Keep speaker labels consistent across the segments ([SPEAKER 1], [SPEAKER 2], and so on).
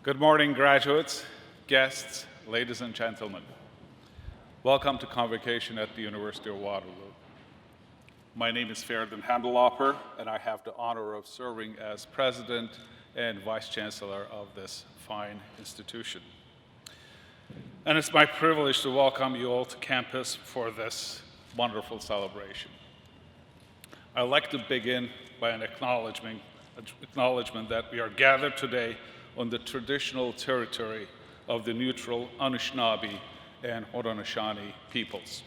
[SPEAKER 1] Good morning, graduates, guests, ladies and gentlemen. Welcome to Convocation at the University of Waterloo. My name is Feridun Hamdulahper, and I have the honor of serving as President and Vice Chancellor of this fine institution. And it's my privilege to welcome you all to campus for this wonderful celebration. I'd like to begin by an acknowledgement that we are gathered today on the traditional territory of the neutral Anishinaabe and Haudenosaunee peoples.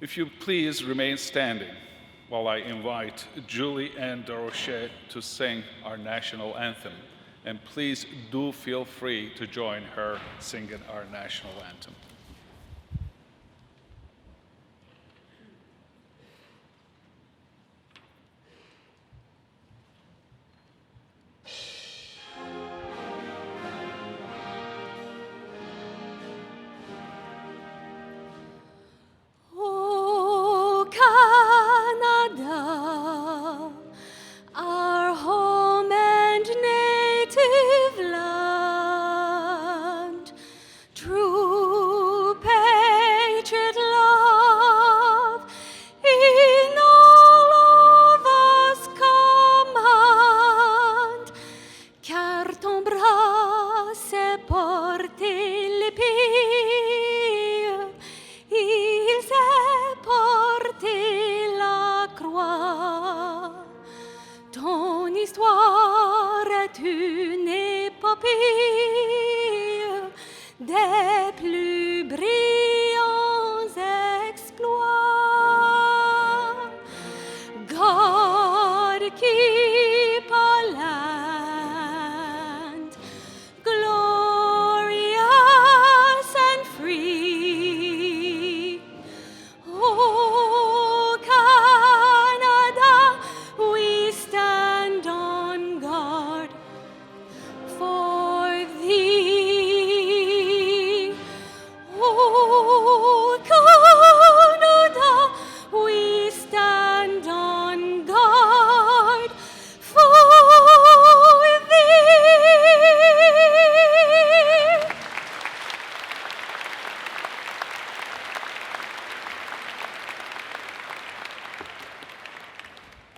[SPEAKER 1] If you please remain standing while I invite Julie Ann Darochet to sing our national anthem, and please do feel free to join her singing our national anthem.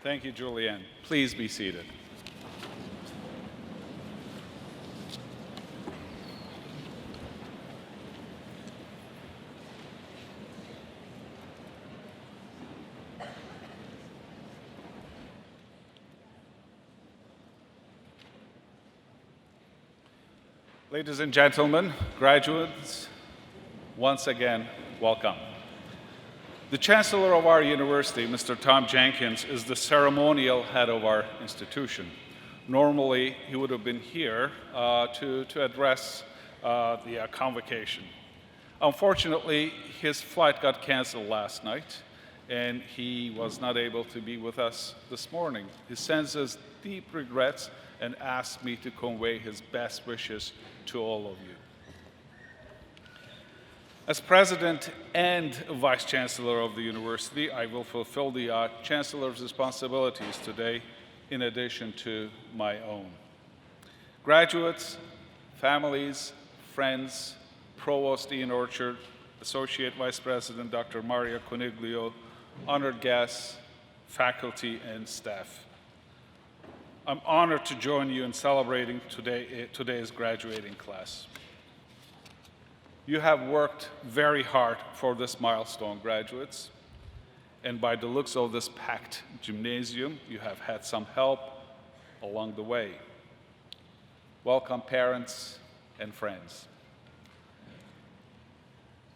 [SPEAKER 1] Thank you, Julianne. Please be seated. Ladies and gentlemen, graduates, once again, welcome. The Chancellor of our university, Mr. Tom Jenkins, is the ceremonial head of our institution. Normally, he would have been here to address the convocation. Unfortunately, his flight got canceled last night, and he was not able to be with us this morning. He sends us deep regrets and asks me to convey his best wishes to all of you. As President and Vice Chancellor of the university, I will fulfill the Chancellor's responsibilities today in addition to my own. Graduates, families, friends, Provost Ian Orchard, Associate Vice President Dr. Maria Coniglio, honored guests, faculty, and staff. I'm honored to join you in celebrating today's graduating class. You have worked very hard for this milestone, graduates, and by the looks of this packed gymnasium, you have had some help along the way. Welcome, parents and friends.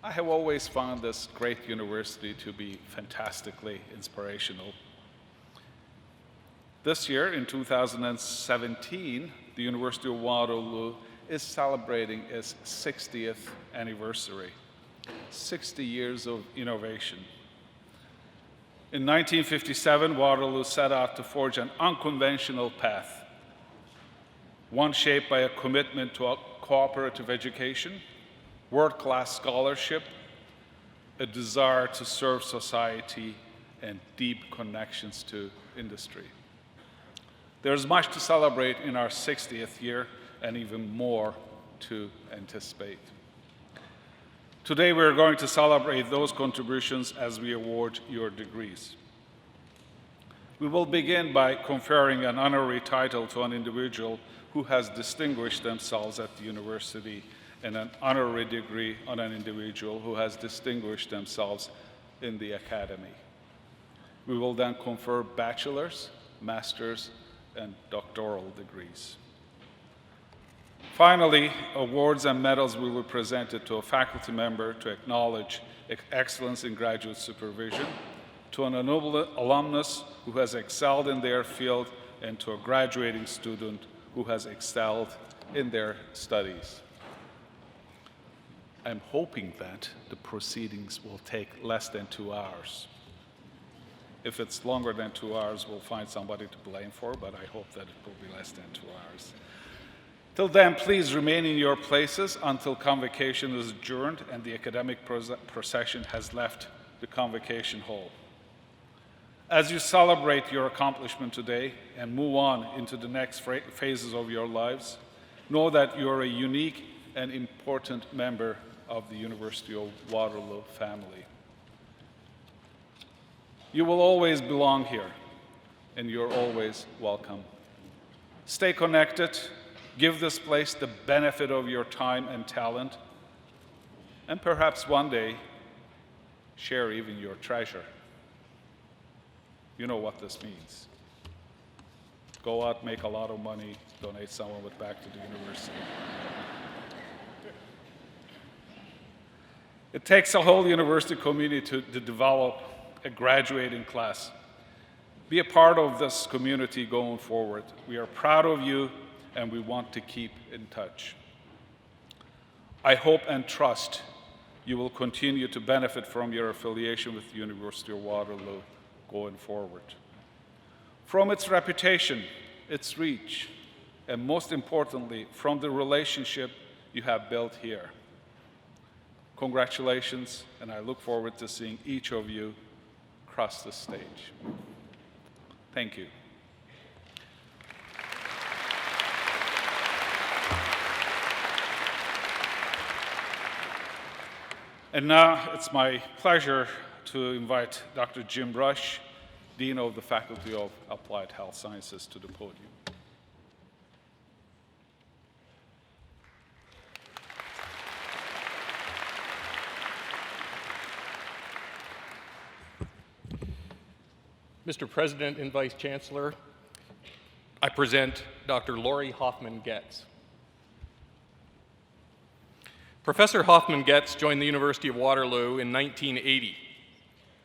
[SPEAKER 1] I have always found this great university to be fantastically inspirational. This year, in 2017, the University of Waterloo is celebrating its 60th anniversary, 60 years of innovation. In 1957, Waterloo set out to forge an unconventional path, one shaped by a commitment to a cooperative education, world-class scholarship, a desire to serve society, and deep connections to industry. There's much to celebrate in our 60th year and even more to anticipate. Today we're going to celebrate those contributions as we award your degrees. We will begin by conferring an honorary title to an individual who has distinguished themselves at the university and an honorary degree on an individual who has distinguished themselves in the academy. We will then confer bachelor's, master's, and doctoral degrees. Finally, awards and medals will be presented to a faculty member to acknowledge excellence in graduate supervision, to an alumnus who has excelled in their field, and to a graduating student who has excelled in their studies. I'm hoping that the proceedings will take less than 2 hours. If it's longer than 2 hours, we'll find somebody to blame for, but I hope that it will be less than 2 hours. Till then, please remain in your places until Convocation is adjourned and the academic procession has left the Convocation Hall. As you celebrate your accomplishment today and move on into the next phases of your lives, know that you're a unique and important member of the University of Waterloo family. You will always belong here, and you're always welcome. Stay connected, give this place the benefit of your time and talent, and perhaps one day, share even your treasure. You know what this means. Go out, make a lot of money, donate some of it back to the university. It takes a whole university community to develop a graduating class. Be a part of this community going forward. We are proud of you and we want to keep in touch. I hope and trust you will continue to benefit from your affiliation with the University of Waterloo going forward. From its reputation, its reach, and most importantly, from the relationship you have built here. Congratulations, and I look forward to seeing each of you cross the stage. Thank you. And now it's my pleasure to invite Dr. Jim Rush, Dean of the Faculty of Applied Health Sciences, to the podium.
[SPEAKER 2] Mr. President and Vice Chancellor, I present Dr. Lori Hoffman-Getz. Professor Hoffman-Getz joined the University of Waterloo in 1980.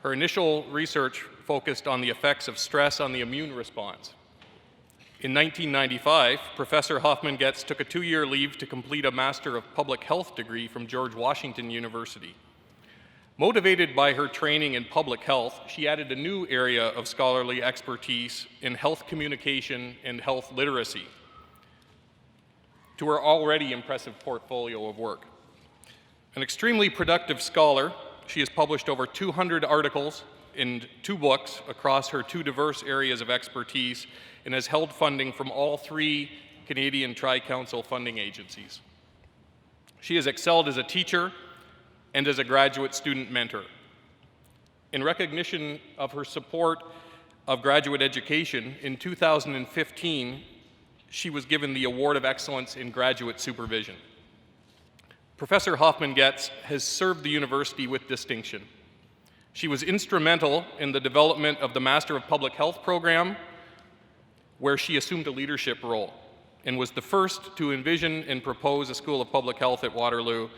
[SPEAKER 2] Her initial research focused on the effects of stress on the immune response. In 1995, Professor Hoffman-Getz took a 2-year leave to complete a Master of Public Health degree from George Washington University. Motivated by her training in public health, she added a new area of scholarly expertise in health communication and health literacy to her already impressive portfolio of work. An extremely productive scholar, she has published over 200 articles in 2 books across her 2 diverse areas of expertise and has held funding from all 3 Canadian Tri-Council funding agencies. She has excelled as a teacher and as a graduate student mentor. In recognition of her support of graduate education, in 2015, she was given the Award of Excellence in Graduate Supervision. Professor Hoffman-Getz has served the university with distinction. She was instrumental in the development of the Master of Public Health program, where she assumed a leadership role, and was the first to envision and propose a School of Public Health at Waterloo,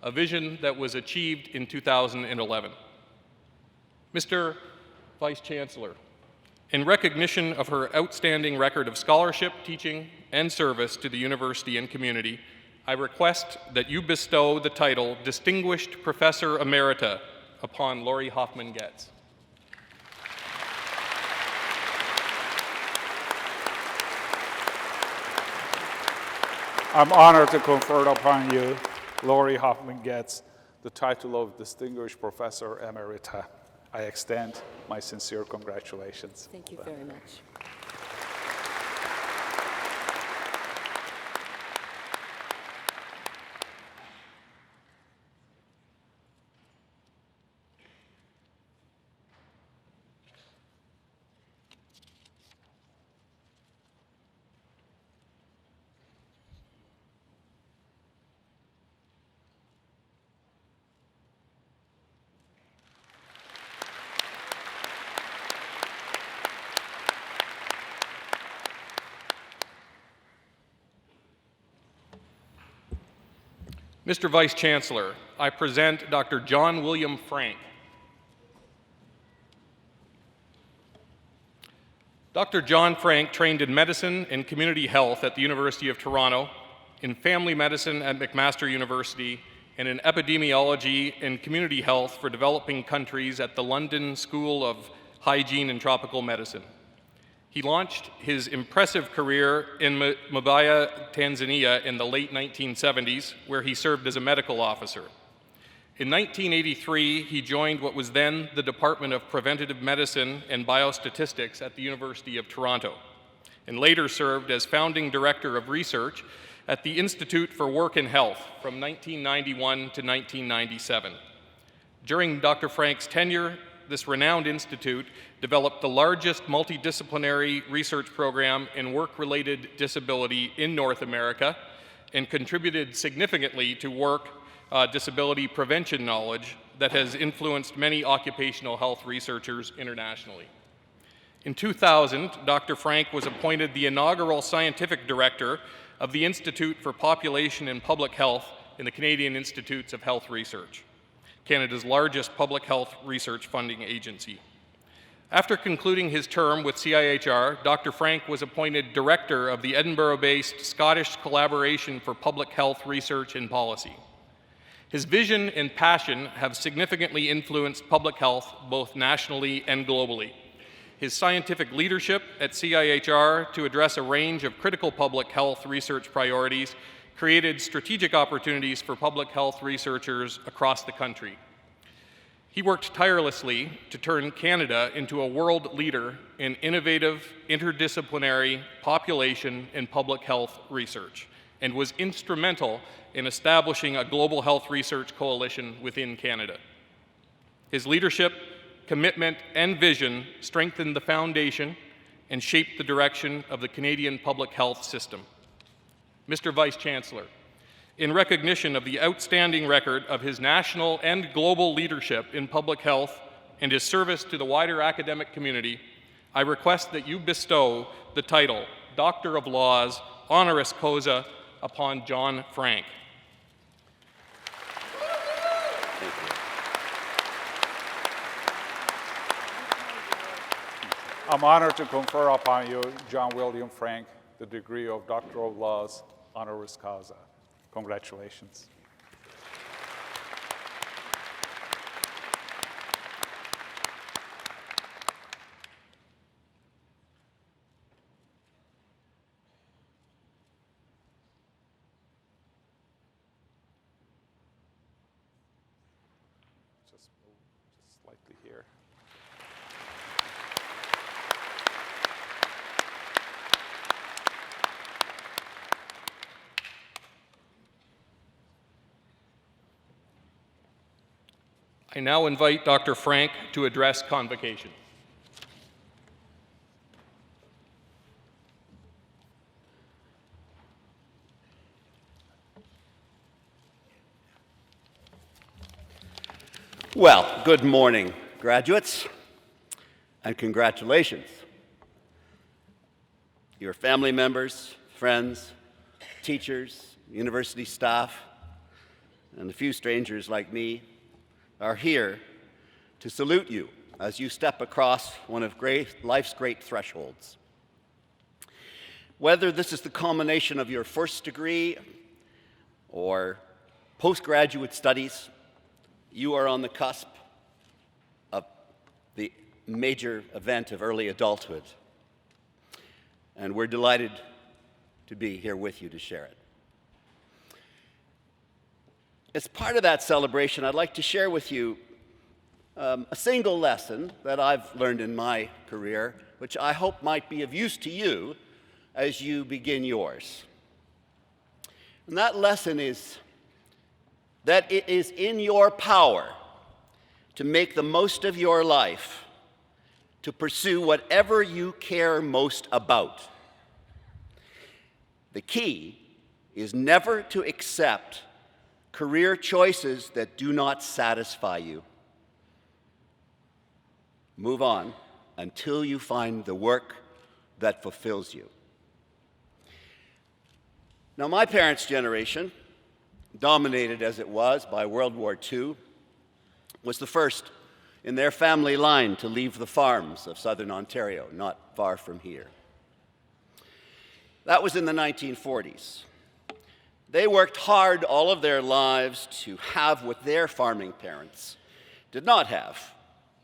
[SPEAKER 2] a vision that was achieved in 2011. Mr. Vice Chancellor, in recognition of her outstanding record of scholarship, teaching, and service to the university and community, I request that you bestow the title Distinguished Professor Emerita upon Lori Hoffman-Getz.
[SPEAKER 1] I'm honored to confer upon you, Lori Hoffman-Getz, the title of Distinguished Professor Emerita. I extend my sincere congratulations.
[SPEAKER 3] Thank you very much.
[SPEAKER 2] Mr. Vice Chancellor, I present Dr. John William Frank. Dr. John Frank trained in medicine and community health at the University of Toronto, in family medicine at McMaster University, and in epidemiology and community health for developing countries at the London School of Hygiene and Tropical Medicine. He launched his impressive career in Mbeya, Tanzania in the late 1970s, where he served as a medical officer. In 1983, he joined what was then the Department of Preventative Medicine and Biostatistics at the University of Toronto, and later served as founding director of research at the Institute for Work and Health from 1991 to 1997. During Dr. Frank's tenure, this renowned institute developed the largest multidisciplinary research program in work-related disability in North America and contributed significantly to work disability prevention knowledge that has influenced many occupational health researchers internationally. In 2000, Dr. Frank was appointed the inaugural scientific director of the Institute for Population and Public Health in the Canadian Institutes of Health Research, Canada's largest public health research funding agency. After concluding his term with CIHR, Dr. Frank was appointed director of the Edinburgh-based Scottish Collaboration for Public Health Research and Policy. His vision and passion have significantly influenced public health both nationally and globally. His scientific leadership at CIHR to address a range of critical public health research priorities created strategic opportunities for public health researchers across the country. He worked tirelessly to turn Canada into a world leader in innovative, interdisciplinary population and public health research, and was instrumental in establishing a global health research coalition within Canada. His leadership, commitment, and vision strengthened the foundation and shaped the direction of the Canadian public health system. Mr. Vice Chancellor, in recognition of the outstanding record of his national and global leadership in public health and his service to the wider academic community, I request that you bestow the title Doctor of Laws, honoris causa, upon John Frank.
[SPEAKER 3] Thank you.
[SPEAKER 1] I'm honored to confer upon you, John William Frank, the degree of Doctor of Laws, honoris causa. Congratulations. Just move just slightly here.
[SPEAKER 2] I now invite Dr. Frank to address Convocation.
[SPEAKER 3] Well, good morning, graduates, and congratulations. Your family members, friends, teachers, university staff, and a few strangers like me are here to salute you as you step across one of life's great thresholds. Whether this is the culmination of your first degree or postgraduate studies, you are on the cusp of the major event of early adulthood, and we're delighted to be here with you to share it. As part of that celebration, I'd like to share with you a single lesson that I've learned in my career, which I hope might be of use to you as you begin yours. And that lesson is that it is in your power to make the most of your life, to pursue whatever you care most about. The key is never to accept career choices that do not satisfy you. Move on until you find the work that fulfills you. Now, my parents' generation dominated as it was by World War II, was the first in their family line to leave the farms of southern Ontario, not far from here. That was in the 1940s. They worked hard all of their lives to have what their farming parents did not have,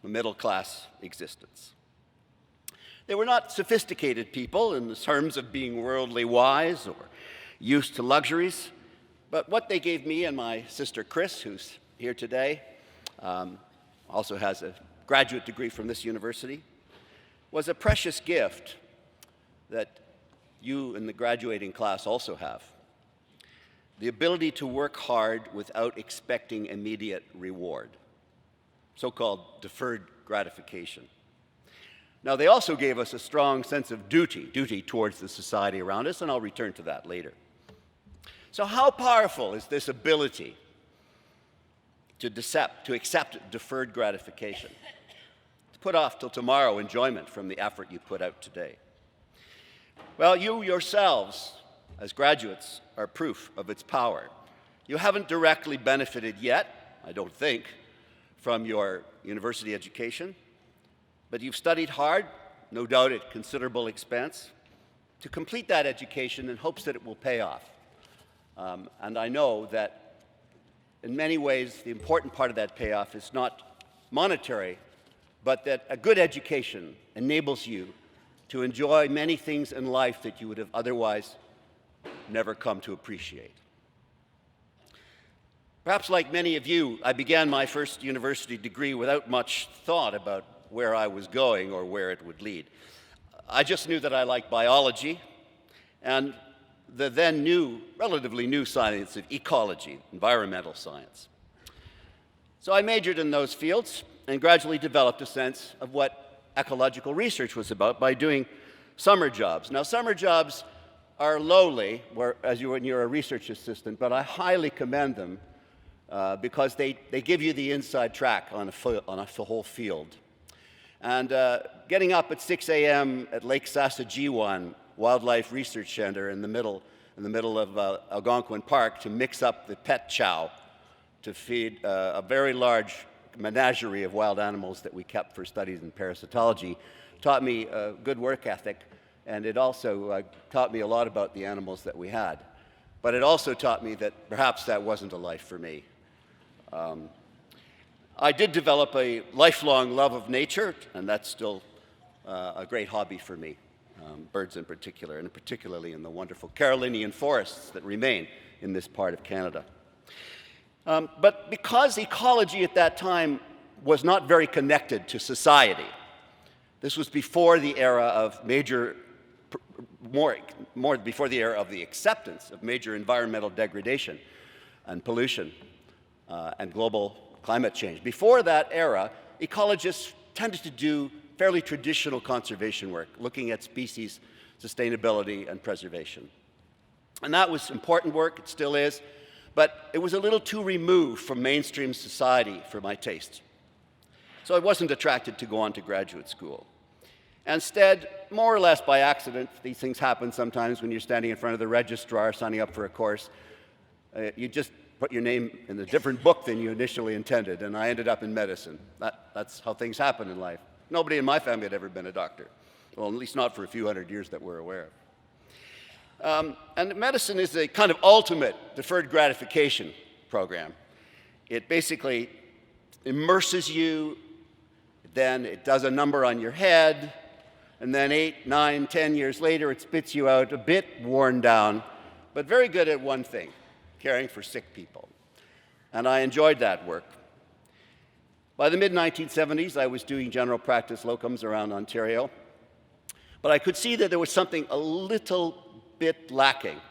[SPEAKER 3] a middle-class existence. They were not sophisticated people in the terms of being worldly wise or used to luxuries, but what they gave me and my sister Chris, who's here today, also has a graduate degree from this university, was a precious gift that you in the graduating class also have. The ability to work hard without expecting immediate reward, so-called deferred gratification. Now, they also gave us a strong sense of duty towards the society around us, and I'll return to that later. So how powerful is this ability to accept deferred gratification, to put off till tomorrow enjoyment from the effort you put out today? Well, you yourselves, as graduates, are proof of its power. You haven't directly benefited yet, I don't think, from your university education, but you've studied hard, no doubt at considerable expense, to complete that education in hopes that it will pay off. And I know that in many ways the important part of that payoff is not monetary, but that a good education enables you to enjoy many things in life that you would have otherwise never come to appreciate. Perhaps like many of you, I began my first university degree without much thought about where I was going or where it would lead. I just knew that I liked biology and the then relatively new science of ecology, environmental science. So I majored in those fields and gradually developed a sense of what ecological research was about by doing summer jobs. Now, summer jobs are lowly, when you're a research assistant, but I highly commend them because they give you the inside track on a whole field. And getting up at 6 a.m. at Lake Saskatchewan Wildlife Research Center in the middle of Algonquin Park to mix up the pet chow to feed a very large menagerie of wild animals that we kept for studies in parasitology taught me a good work ethic, and it also taught me a lot about the animals that we had. But it also taught me that perhaps that wasn't a life for me. I did develop a lifelong love of nature, and that's still a great hobby for me, birds in particular, and particularly in the wonderful Carolinian forests that remain in this part of Canada. But because ecology at that time was not very connected to society, this was before the era of before the era of the acceptance of major environmental degradation and pollution and global climate change. Before that era, ecologists tended to do fairly traditional conservation work, looking at species sustainability and preservation. And that was important work, it still is, but it was a little too removed from mainstream society for my taste. So I wasn't attracted to go on to graduate school. Instead, more or less by accident, these things happen sometimes when you're standing in front of the registrar signing up for a course, you just put your name in a different book than you initially intended, and I ended up in medicine. That's how things happen in life. Nobody in my family had ever been a doctor. Well, at least not for a few hundred years that we're aware of. And medicine is a kind of ultimate deferred gratification program. It basically immerses you, then it does a number on your head, and then 8, 9, 10 years later, it spits you out a bit worn down, but very good at one thing, caring for sick people. And I enjoyed that work. By the mid-1970s, I was doing general practice locums around Ontario, but I could see that there was something a little bit lacking. It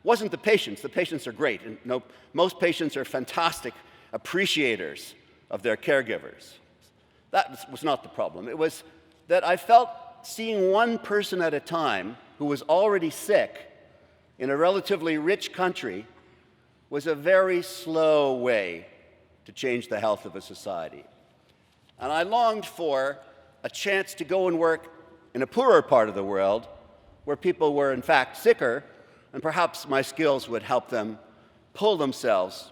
[SPEAKER 3] wasn't the patients. The patients are great, and most patients are fantastic appreciators of their caregivers. That was not the problem. It was that I felt seeing one person at a time who was already sick in a relatively rich country was a very slow way to change the health of a society. And I longed for a chance to go and work in a poorer part of the world where people were in fact sicker, and perhaps my skills would help them pull themselves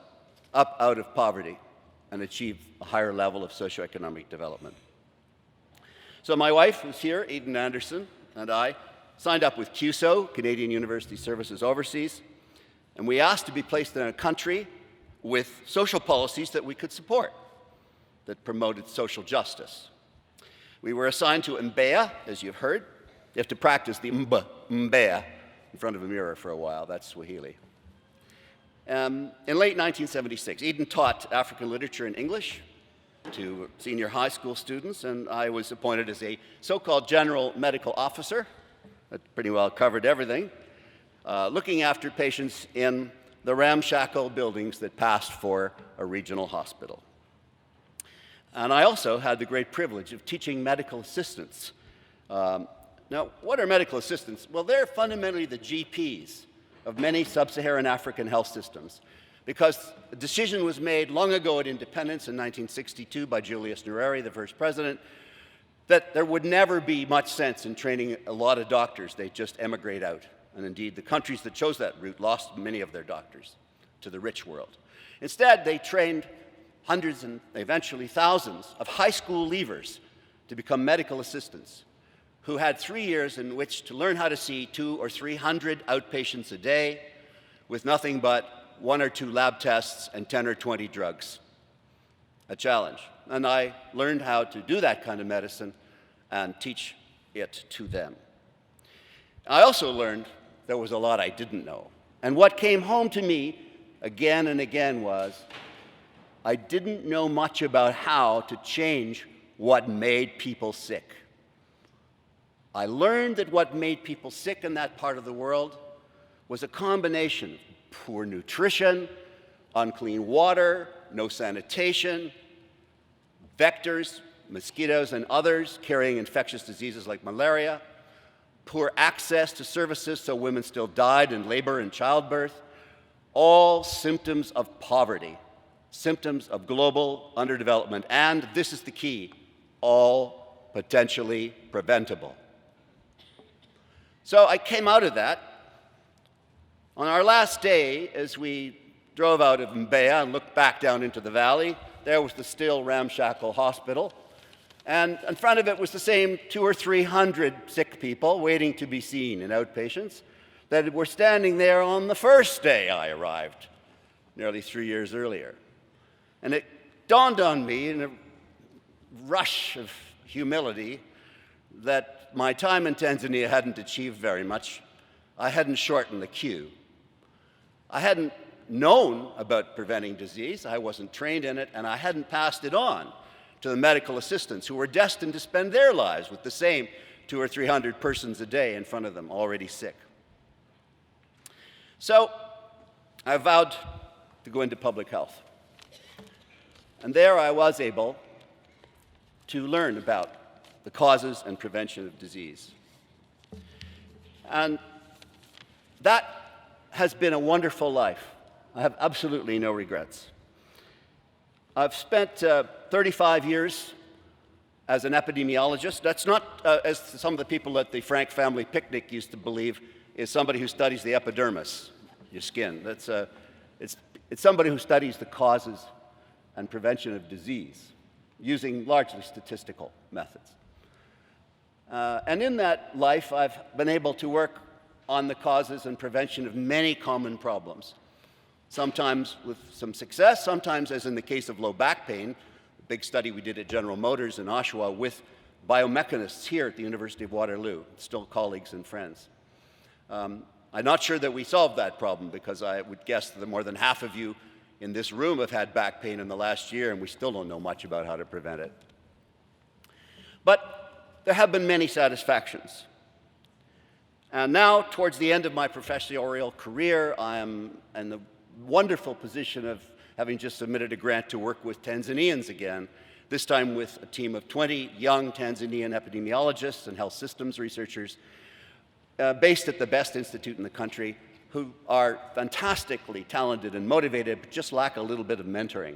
[SPEAKER 3] up out of poverty and achieve a higher level of socioeconomic development. So my wife, who's here, Eden Anderson, and I signed up with CUSO, Canadian University Services Overseas, and we asked to be placed in a country with social policies that we could support, that promoted social justice. We were assigned to Mbeya, as you've heard. You have to practice the Mbeya in front of a mirror for a while. That's Swahili. In late 1976, Eden taught African literature and English to senior high school students, and I was appointed as a so-called general medical officer. That pretty well covered everything, looking after patients in the ramshackle buildings that passed for a regional hospital. And I also had the great privilege of teaching medical assistants. Now, what are medical assistants? Well, they're fundamentally the GPs of many sub-Saharan African health systems, because a decision was made long ago at independence in 1962 by Julius Nyerere, the first president, that there would never be much sense in training a lot of doctors. They'd just emigrate out. And indeed, the countries that chose that route lost many of their doctors to the rich world. Instead, they trained hundreds and eventually thousands of high school leavers to become medical assistants, who had 3 years in which to learn how to see 200 or 300 outpatients a day with nothing but 1 or 2 lab tests and 10 or 20 drugs. A challenge. And I learned how to do that kind of medicine and teach it to them. I also learned there was a lot I didn't know. And what came home to me again and again was I didn't know much about how to change what made people sick. I learned that what made people sick in that part of the world was a combination of poor nutrition, unclean water, no sanitation, vectors, mosquitoes and others carrying infectious diseases like malaria, poor access to services so women still died in labor and childbirth, all symptoms of poverty, symptoms of global underdevelopment, and this is the key, all potentially preventable. So I came out of that. On our last day, as we drove out of Mbeya and looked back down into the valley, there was the still ramshackle hospital. And in front of it was the same 200 or 300 sick people waiting to be seen in outpatients that were standing there on the first day I arrived, nearly 3 years earlier. And it dawned on me in a rush of humility that my time in Tanzania hadn't achieved very much. I hadn't shortened the queue. I hadn't known about preventing disease, I wasn't trained in it, and I hadn't passed it on to the medical assistants who were destined to spend their lives with the same 200 or 300 persons a day in front of them, already sick. So I vowed to go into public health. And there I was able to learn about the causes and prevention of disease. And that has been a wonderful life. I have absolutely no regrets. I've spent 35 years as an epidemiologist. That's not, as some of the people at the Frank Family Picnic used to believe, is somebody who studies the epidermis, your skin. It's somebody who studies the causes and prevention of disease using largely statistical methods. And in that life, I've been able to work on the causes and prevention of many common problems, sometimes with some success, sometimes, as in the case of low back pain, a big study we did at General Motors in Oshawa with biomechanists here at the University of Waterloo, still colleagues and friends. I'm not sure that we solved that problem, because I would guess that more than half of you in this room have had back pain in the last year, and we still don't know much about how to prevent it. But there have been many satisfactions. And now, towards the end of my professorial career, I am in the wonderful position of having just submitted a grant to work with Tanzanians again, this time with a team of 20 young Tanzanian epidemiologists and health systems researchers based at the best institute in the country, who are fantastically talented and motivated, but just lack a little bit of mentoring.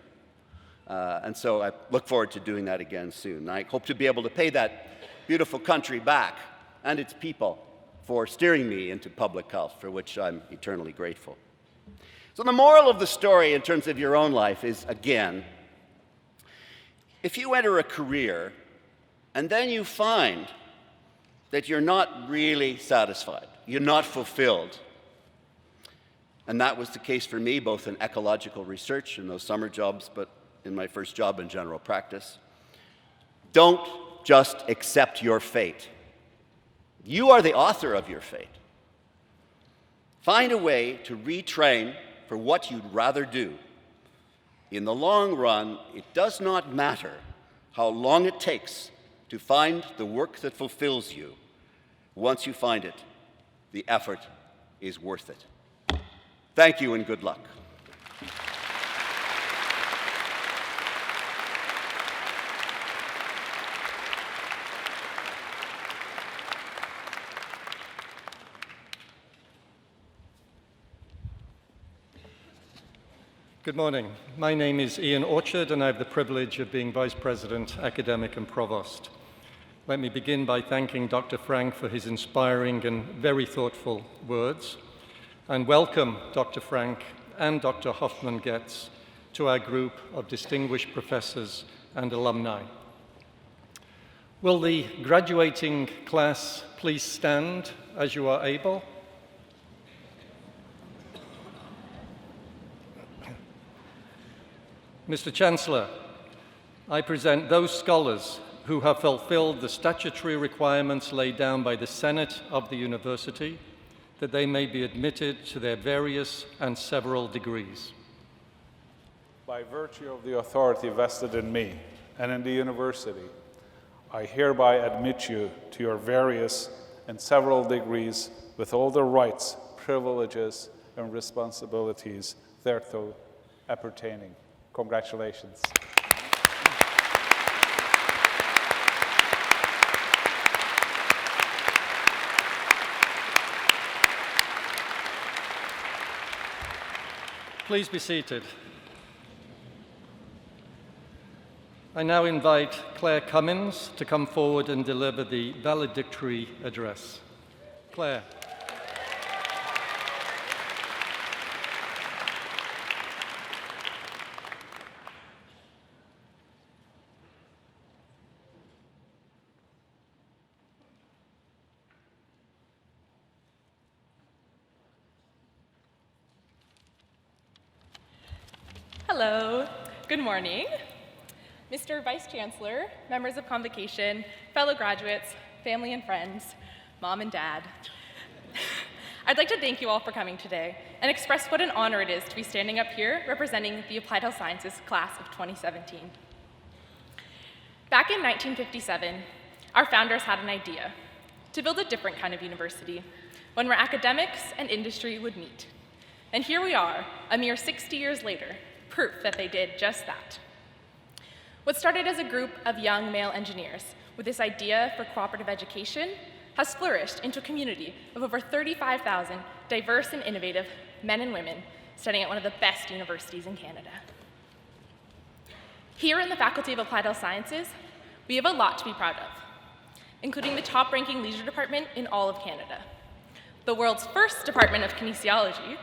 [SPEAKER 3] And so I look forward to doing that again soon. I hope to be able to pay that beautiful country back and its people for steering me into public health, for which I'm eternally grateful. So the moral of the story in terms of your own life is, again, if you enter a career and then you find that you're not really satisfied, you're not fulfilled, and that was the case for me, both in ecological research in those summer jobs, but in my first job in general practice, don't just accept your fate. You are the author of your fate. Find a way to retrain for what you'd rather do. In the long run, it does not matter how long it takes to find the work that fulfills you. Once you find it, the effort is worth it. Thank you and good luck.
[SPEAKER 4] Good morning. My name is Ian Orchard, and I have the privilege of being Vice President, Academic and Provost. Let me begin by thanking Dr. Frank for his inspiring and very thoughtful words, and welcome Dr. Frank and Dr. Hoffman-Getz to our group of distinguished professors and alumni. Will the graduating class please stand as you are able? Mr. Chancellor, I present those scholars who have fulfilled the statutory requirements laid down by the Senate of the University that they may be admitted to their various and several degrees.
[SPEAKER 1] By virtue of the authority vested in me and in the University, I hereby admit you to your various and several degrees with all the rights, privileges, and responsibilities thereto appertaining. Congratulations.
[SPEAKER 4] Please be seated. I now invite Claire Cummins to come forward and deliver the valedictory address. Claire.
[SPEAKER 5] Hello, good morning. Mr. Vice Chancellor, members of Convocation, fellow graduates, family and friends, mom and dad. I'd like to thank you all for coming today and express what an honor it is to be standing up here representing the Applied Health Sciences class of 2017. Back in 1957, our founders had an idea to build a different kind of university, one where academics and industry would meet. And here we are, a mere 60 years later, proof that they did just that. What started as a group of young male engineers with this idea for cooperative education has flourished into a community of over 35,000 diverse and innovative men and women studying at one of the best universities in Canada. Here in the Faculty of Applied Health Sciences, we have a lot to be proud of, including the top-ranking leisure department in all of Canada, the world's first department of kinesiology,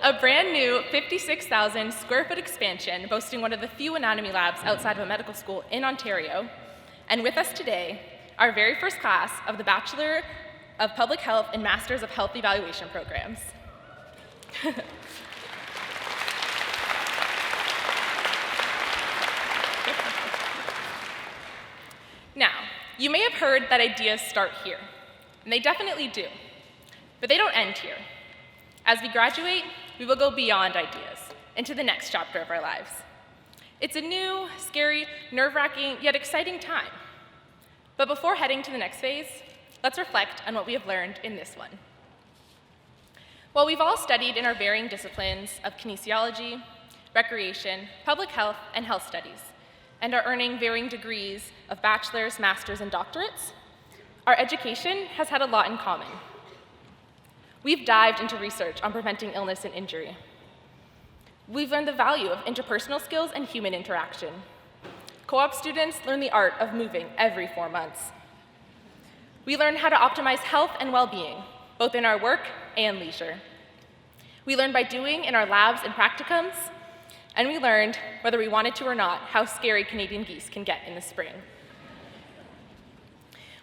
[SPEAKER 5] a brand new 56,000 square foot expansion boasting one of the few anatomy labs outside of a medical school in Ontario, and with us today, our very first class of the Bachelor of Public Health and Masters of Health Evaluation programs. Now, you may have heard that ideas start here, and they definitely do, but they don't end here. As we graduate, we will go beyond ideas into the next chapter of our lives. It's a new, scary, nerve-wracking, yet exciting time. But before heading to the next phase, let's reflect on what we have learned in this one. While we've all studied in our varying disciplines of kinesiology, recreation, public health, and health studies, and are earning varying degrees of bachelor's, master's, and doctorates, our education has had a lot in common. We've dived into research on preventing illness and injury. We've learned the value of interpersonal skills and human interaction. Co-op students learn the art of moving every 4 months. We learn how to optimize health and well-being, both in our work and leisure. We learned by doing in our labs and practicums, and we learned, whether we wanted to or not, how scary Canadian geese can get in the spring.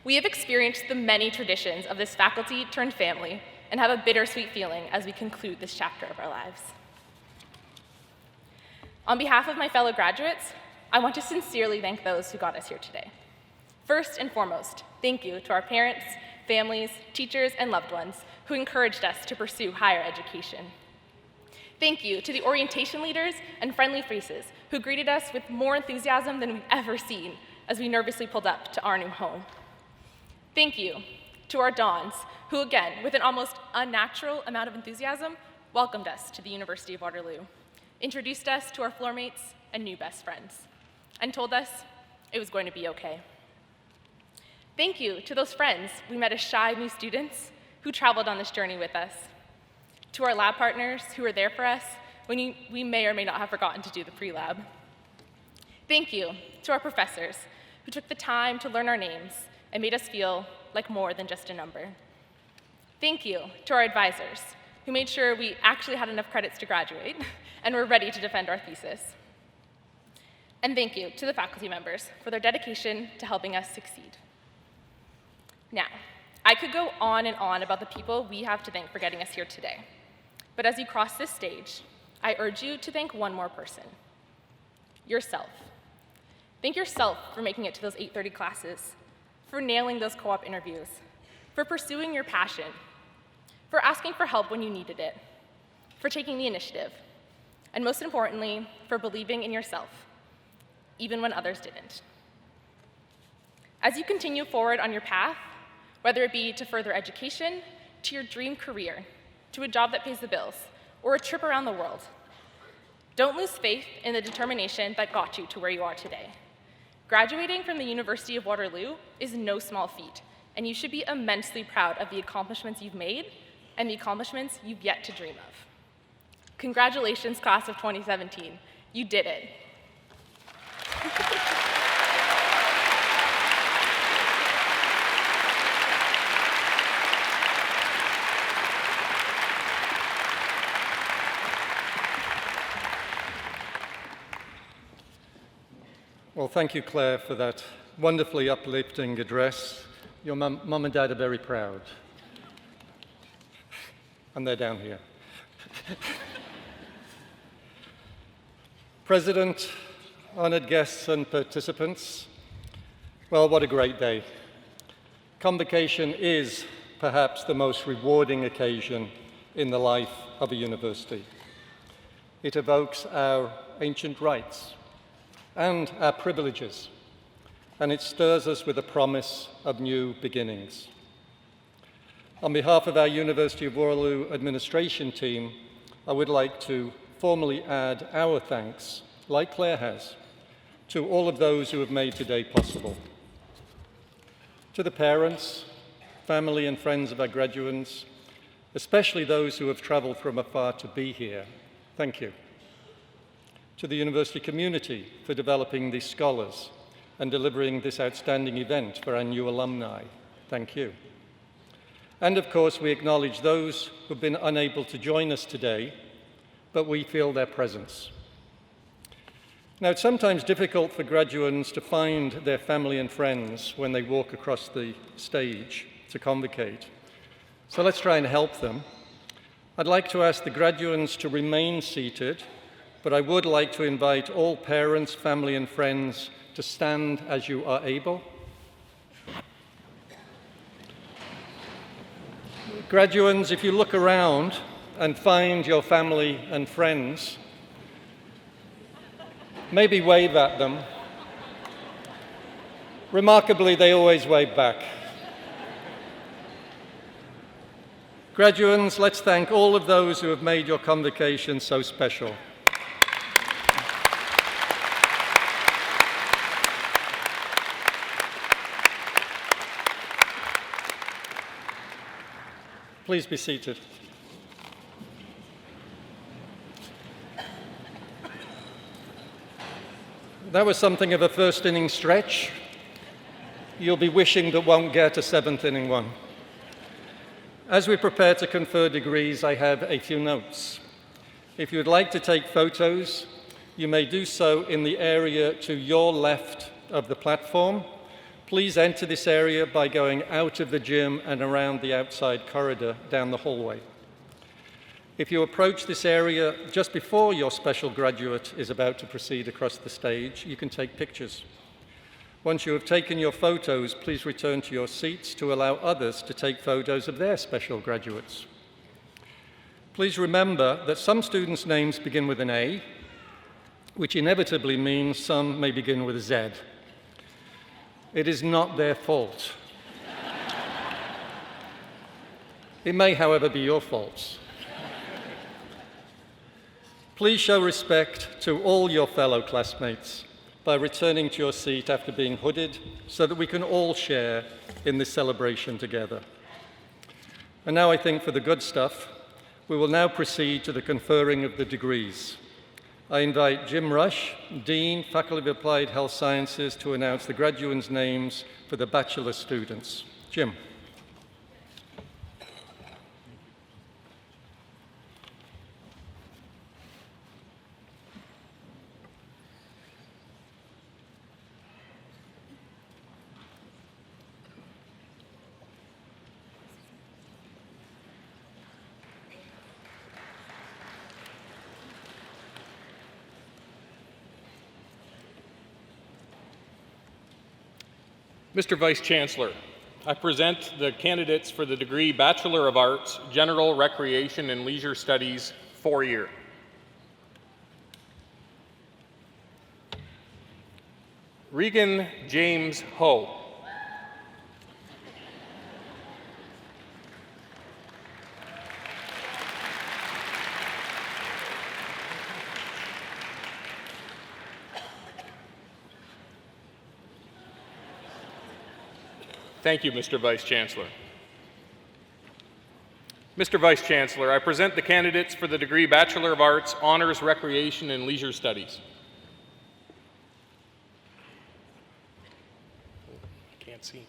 [SPEAKER 5] We have experienced the many traditions of this faculty turned family and have a bittersweet feeling as we conclude this chapter of our lives. On behalf of my fellow graduates, I want to sincerely thank those who got us here today. First and foremost, thank you to our parents, families, teachers, and loved ones who encouraged us to pursue higher education. Thank you to the orientation leaders and friendly faces who greeted us with more enthusiasm than we've ever seen as we nervously pulled up to our new home. Thank you to our dons who, again, with an almost unnatural amount of enthusiasm, welcomed us to the University of Waterloo, introduced us to our floor mates and new best friends, and told us it was going to be okay. Thank you to those friends we met as shy new students who traveled on this journey with us, to our lab partners who were there for us when we may or may not have forgotten to do the pre-lab. Thank you to our professors who took the time to learn our names and made us feel like more than just a number. Thank you to our advisors who made sure we actually had enough credits to graduate and were ready to defend our thesis. And thank you to the faculty members for their dedication to helping us succeed. Now, I could go on and on about the people we have to thank for getting us here today. But as you cross this stage, I urge you to thank one more person: yourself. Thank yourself for making it to those 8:30 classes, for nailing those co-op interviews, for pursuing your passion, for asking for help when you needed it, for taking the initiative, and most importantly, for believing in yourself, even when others didn't. As you continue forward on your path, whether it be to further education, to your dream career, to a job that pays the bills, or a trip around the world, don't lose faith in the determination that got you to where you are today. Graduating from the University of Waterloo is no small feat, and you should be immensely proud of the accomplishments you've made and the accomplishments you've yet to dream of. Congratulations, class of 2017. You did it.
[SPEAKER 4] Well, thank you, Claire, for that wonderfully uplifting address. Your mum and dad are very proud. And they're down here. President, honored guests and participants, well, what a great day. Convocation is perhaps the most rewarding occasion in the life of a university. It evokes our ancient rights and our privileges, and it stirs us with a promise of new beginnings. On behalf of our University of Waterloo administration team, I would like to formally add our thanks, like Claire has, to all of those who have made today possible. To the parents, family and friends of our graduates, especially those who have traveled from afar to be here, thank you. To the university community for developing these scholars and delivering this outstanding event for our new alumni, thank you. And of course, we acknowledge those who've been unable to join us today, but we feel their presence. Now, it's sometimes difficult for graduates to find their family and friends when they walk across the stage to convocate. So let's try and help them. I'd like to ask the graduates to remain seated, but I would like to invite all parents, family, and friends to stand as you are able. Graduates, if you look around and find your family and friends, maybe wave at them. Remarkably, they always wave back. Graduates, let's thank all of those who have made your convocation so special. Please be seated. That was something of a first inning stretch. You'll be wishing that won't get a seventh inning one. As we prepare to confer degrees, I have a few notes. If you would like to take photos, you may do so in the area to your left of the platform. Please enter this area by going out of the gym and around the outside corridor down the hallway. If you approach this area just before your special graduate is about to proceed across the stage, you can take pictures. Once you have taken your photos, please return to your seats to allow others to take photos of their special graduates. Please remember that some students' names begin with an A, which inevitably means some may begin with a Z. It is not their fault. It may, however, be your fault. Please show respect to all your fellow classmates by returning to your seat after being hooded so that we can all share in this celebration together. And now I think for the good stuff, we will now proceed to the conferring of the degrees. I invite Jim Rush, Dean, Faculty of Applied Health Sciences, to announce the graduates' names for the bachelor students. Jim.
[SPEAKER 2] Mr. Vice Chancellor, I present the candidates for the degree Bachelor of Arts, General Recreation and Leisure Studies, 4-year. Regan James Ho. Thank you, Mr. Vice Chancellor. Mr. Vice Chancellor, I present the candidates for the degree Bachelor of Arts, Honors Recreation and Leisure Studies. Can't see.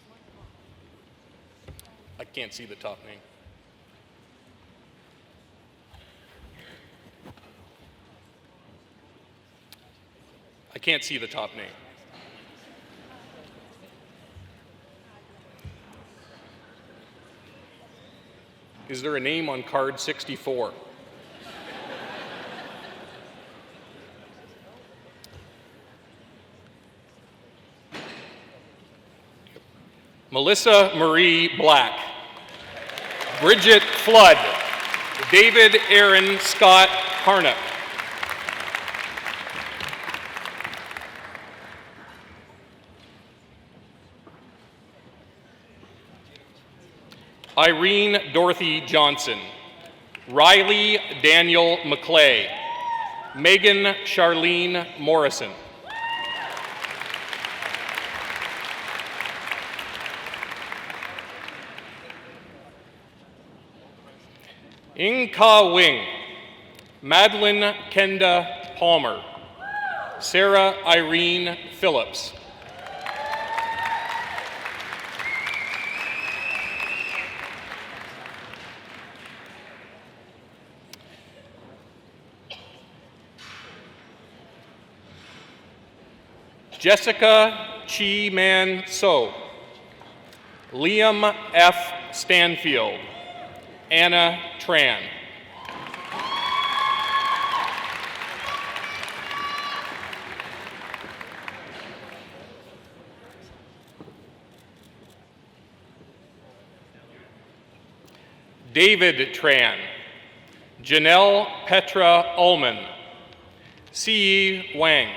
[SPEAKER 2] I can't see the top name. I can't see the top name. Is there a name on card 64? Melissa Marie Black, Bridget Flood, David Aaron Scott Harnup, Irene Dorothy Johnson, Riley Daniel McClay, Megan Charlene Morrison, Ing Ka Wing, Madeline Kenda Palmer, Sarah Irene Phillips, Jessica Chi Man So, Liam F. Stanfield, Anna Tran. David Tran, Janelle Petra Ullman, C.E. Wang.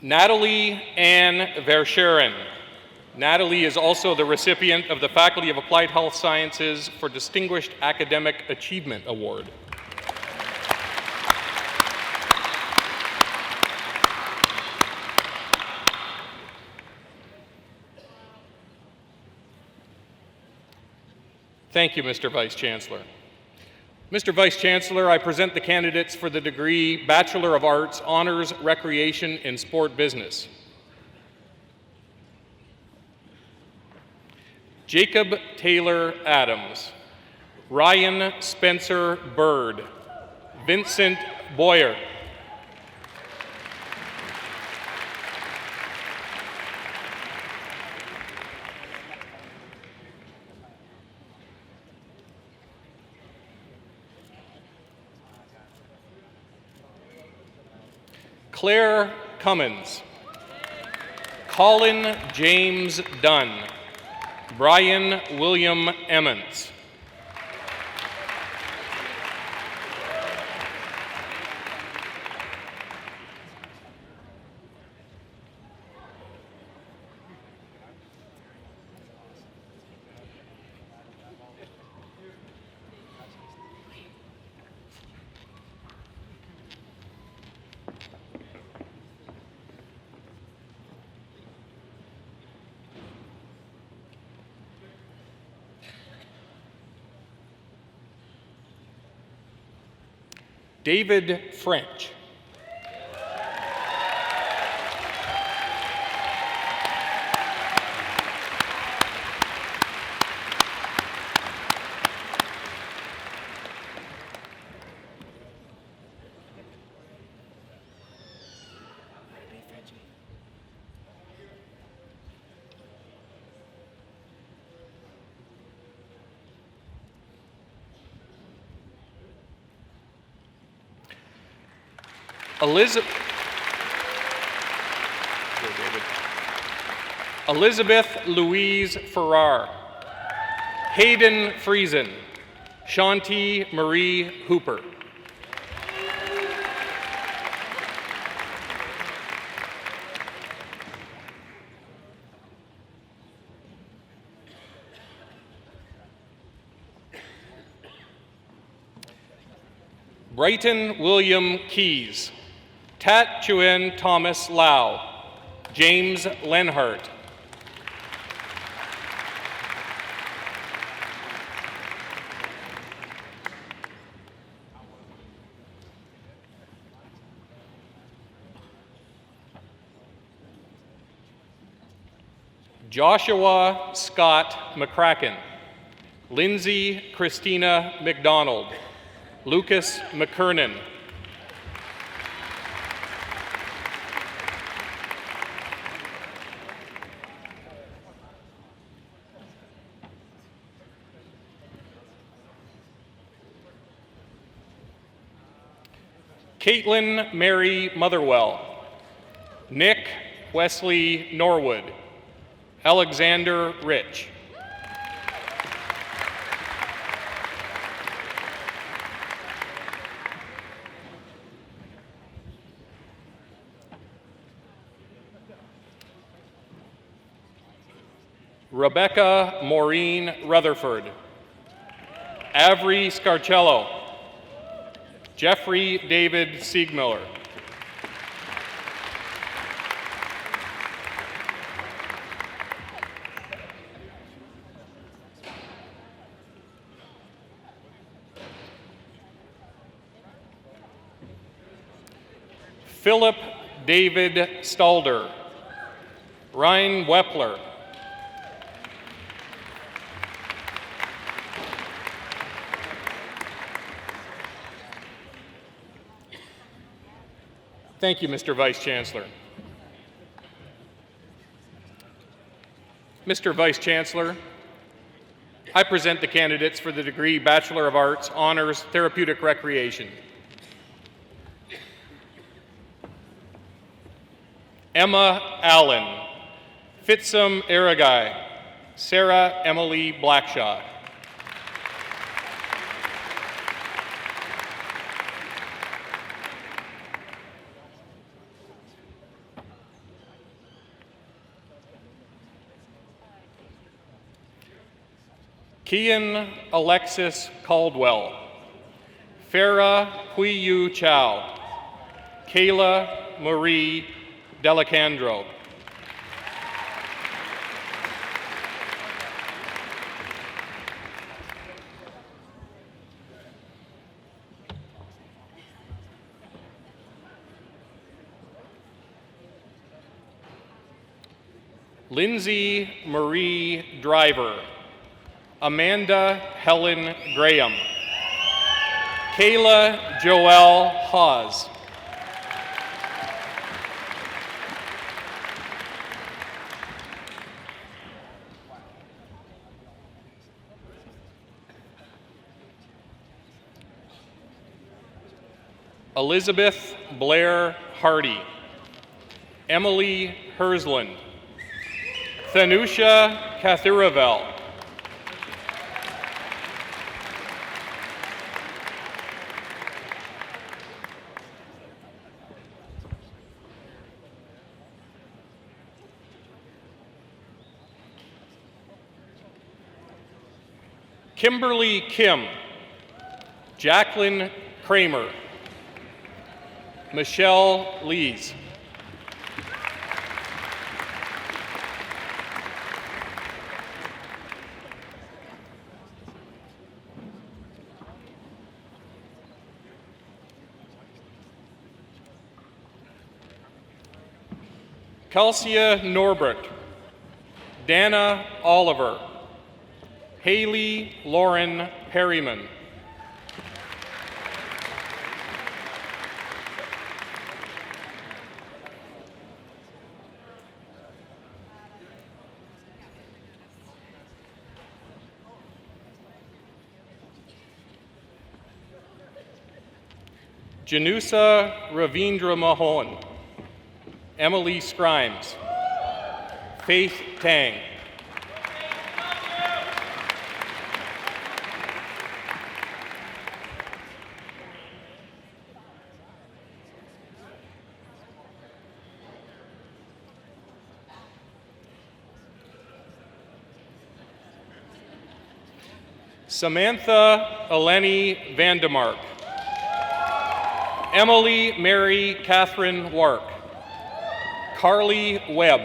[SPEAKER 2] Natalie Ann Verscheren. Natalie is also the recipient of the Faculty of Applied Health Sciences for Distinguished Academic Achievement Award. Thank you, Mr. Vice Chancellor. Mr. Vice Chancellor, I present the candidates for the degree Bachelor of Arts, Honors, Recreation in Sport Business. Jacob Taylor Adams, Ryan Spencer Bird, Vincent Boyer, Claire Cummins, Colin James Dunn, Brian William Emmons, David French, Elizabeth Louise Farrar, Hayden Friesen, Shanti Marie Hooper, Brighton William Keys, Tat Chuen Thomas Lau, James Lenhart, Joshua Scott McCracken, Lindsay Christina McDonald, Lucas McKernan, Caitlin Mary Motherwell, Nick Wesley Norwood, Alexander Rich, Rebecca Maureen Rutherford, Avery Scarcello, Jeffrey David Siegmiller, Philip David Stalder, Ryan Wepler, Thank you, Mr. Vice Chancellor. Mr. Vice Chancellor, I present the candidates for the degree Bachelor of Arts, Honors, Therapeutic Recreation. Emma Allen, Fitsum Aragai, Sarah Emily Blackshaw, Kian Alexis Caldwell, Farah Huiyu Chow, Kayla Marie Delacandro, Lindsay Marie Driver, Amanda Helen Graham, Kayla Joelle Hawes, Elizabeth Blair Hardy, Emily Hersland, Thanusha Kathiravel, Kimberly Kim, Jacqueline Kramer, Michelle Lees, Kelsia Norbert, Dana Oliver, Haley Lauren Perryman, Janusa Ravindra Mahon, Emily Scrimes, Faith Tang, Samantha Eleni Vandemark, Emily Mary Catherine Wark, Carly Webb,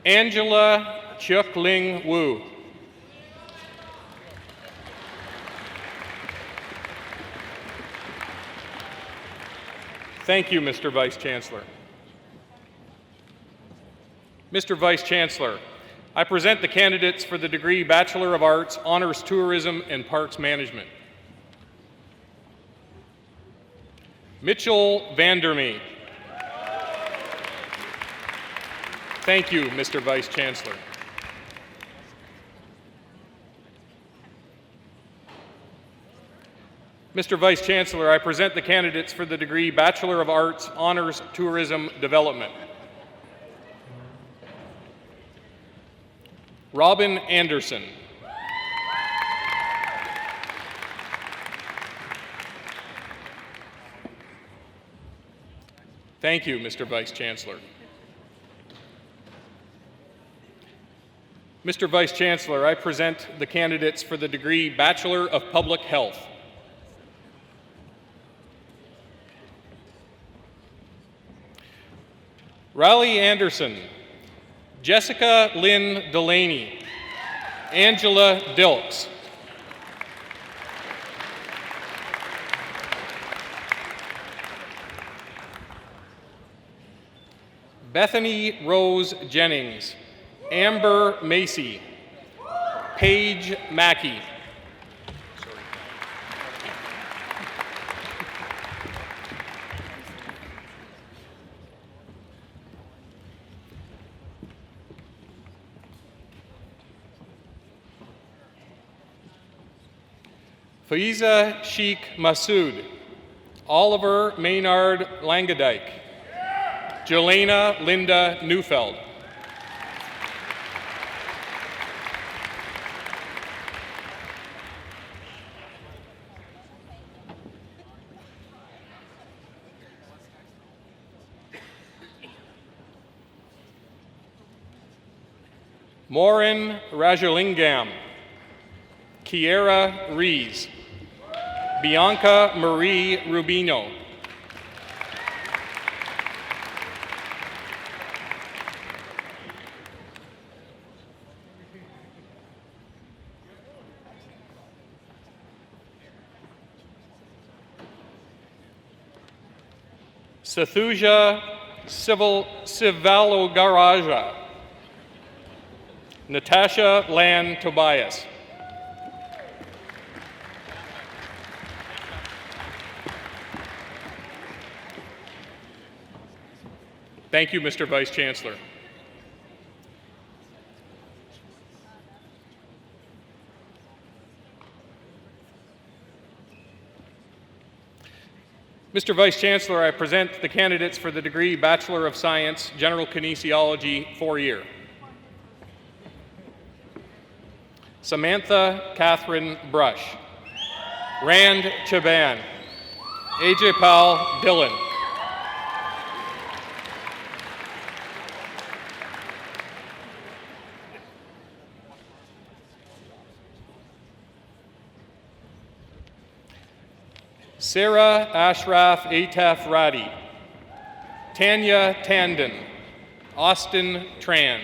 [SPEAKER 2] Angela Chuk Ling Wu, thank you, Mr. Vice Chancellor. Mr. Vice Chancellor, I present the candidates for the degree Bachelor of Arts, Honors Tourism and Parks Management. Mitchell Vandermee. Thank you, Mr. Vice Chancellor. Mr. Vice Chancellor, I present the candidates for the degree Bachelor of Arts, Honors Tourism Development. Robin Anderson. Thank you, Mr. Vice Chancellor. Mr. Vice Chancellor, I present the candidates for the degree Bachelor of Public Health. Riley Anderson, Jessica Lynn Delaney, Angela Dilks, Bethany Rose Jennings, Amber Macy, Paige Mackey, Faiza Sheikh Masood, Oliver Maynard Langadike, Jelena Linda Neufeld, Morin Rajalingam, Kiera Rees, Bianca Marie Rubino, Sathuja Sivalogaraja. Natasha Lan Tobias. Thank you, Mr. Vice Chancellor. Mr. Vice Chancellor, I present the candidates for the degree Bachelor of Science, General Kinesiology, 4-year. Samantha Catherine Brush. Rand Chaban. Ajaypal Dhillon. Sarah Ashraf Ataf Radi. Tanya Tandon. Austin Tran.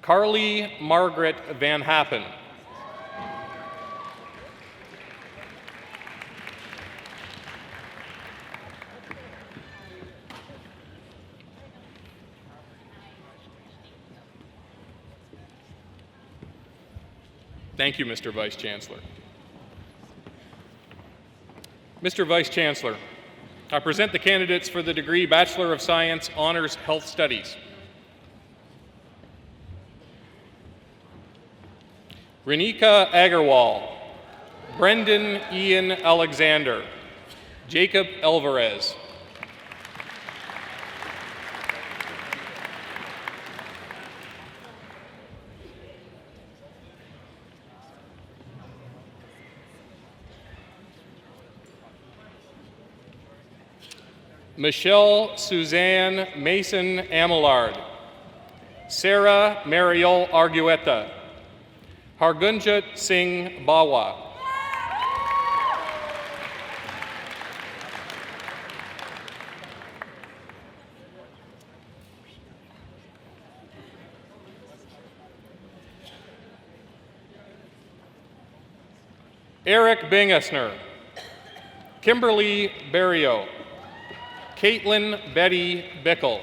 [SPEAKER 2] Carly Margaret Van Happen. Thank you, Mr. Vice Chancellor. Mr. Vice Chancellor, I present the candidates for the degree Bachelor of Science, Honors Health Studies. Renika Agarwal, Brendan Ian Alexander, Jacob Alvarez. Michelle Suzanne Mason Amillard, Sarah Mariel Argueta, Hargunjit Singh Bawa. Eric Bingesner, Kimberly Berrio, Caitlin Betty Bickle.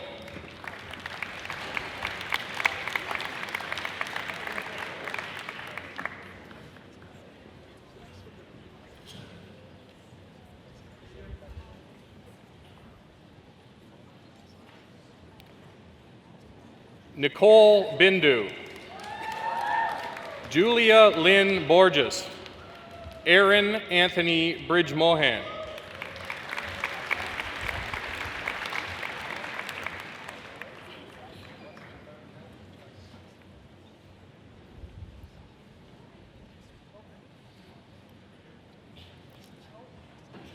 [SPEAKER 2] Nicole Bindu, Julia Lynn Borges, Aaron Anthony Bridge-Mohan.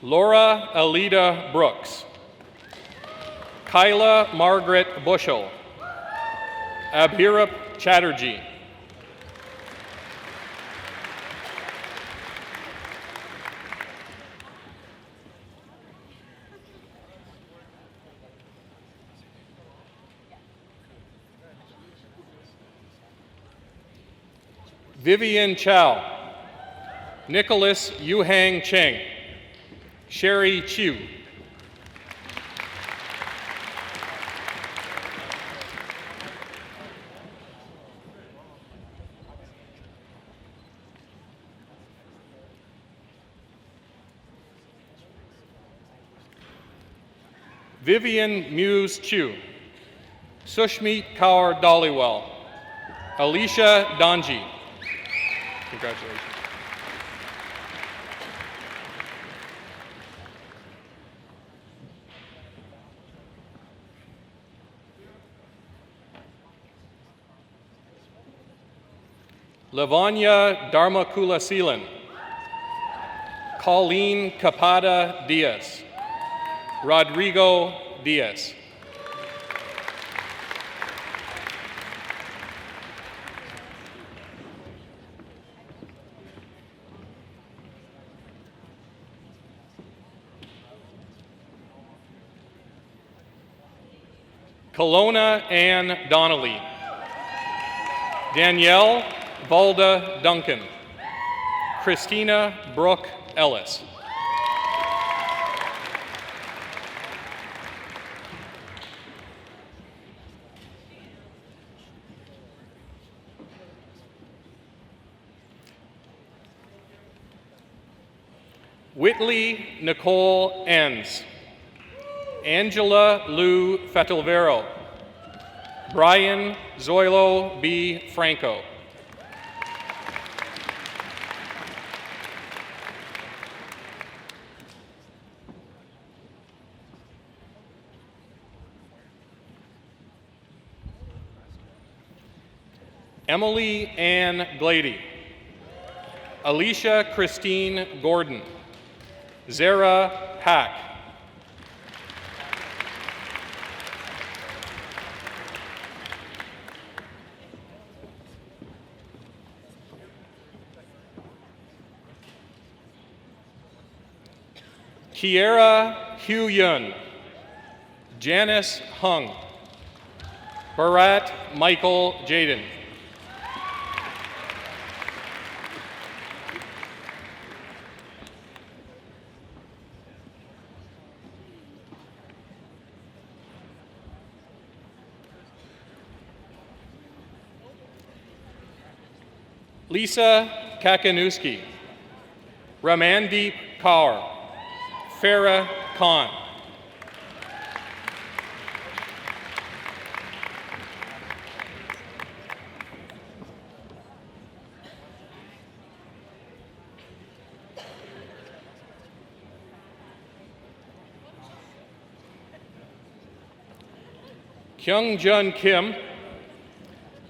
[SPEAKER 2] Laura Alida Brooks, Kyla Margaret Bushell, Abhirup Chatterjee. Vivian Chow, Nicholas Yuhang Cheng, Sherry Chiu. Vivian Muse Chu, Sushmeet Kaur Dhaliwal, Alicia Donji. Congratulations. Lavanya Dharmakula Seelan, Colleen Capada Diaz, Rodrigo Diaz. Kelowna Ann Donnelly. Danielle Valda Duncan. Christina Brooke Ellis. Whitley Nicole Enns. Angela Lou Fetelvero. Brian Zoilo B. Franco. Emily Ann Glady. Alicia Christine Gordon. Zara Pack. Kiera Hugh Yun. Janice Hung. Barat Michael Jaden. Lisa Kakanowski. Ramandeep Kaur. Farah Khan. Kyung-Jun Kim.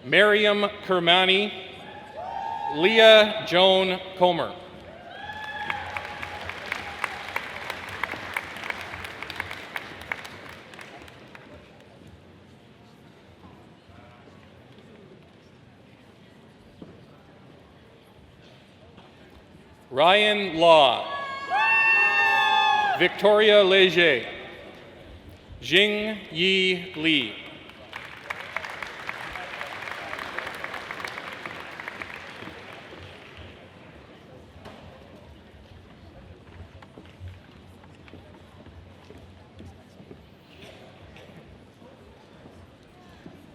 [SPEAKER 2] Mariam Kermani. Leah Joan Comer. Ryan Law. Victoria Leger. Jing Yi Li.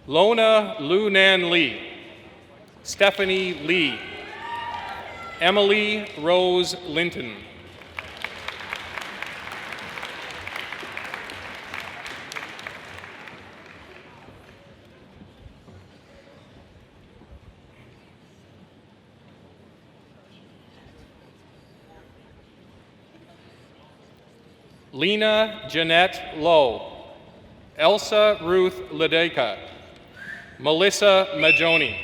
[SPEAKER 2] Lona Lunan Lee. Stephanie Lee. Emily Rose Linton. Lena Jeanette Lowe. Elsa Ruth Ledeka. Melissa Majoni.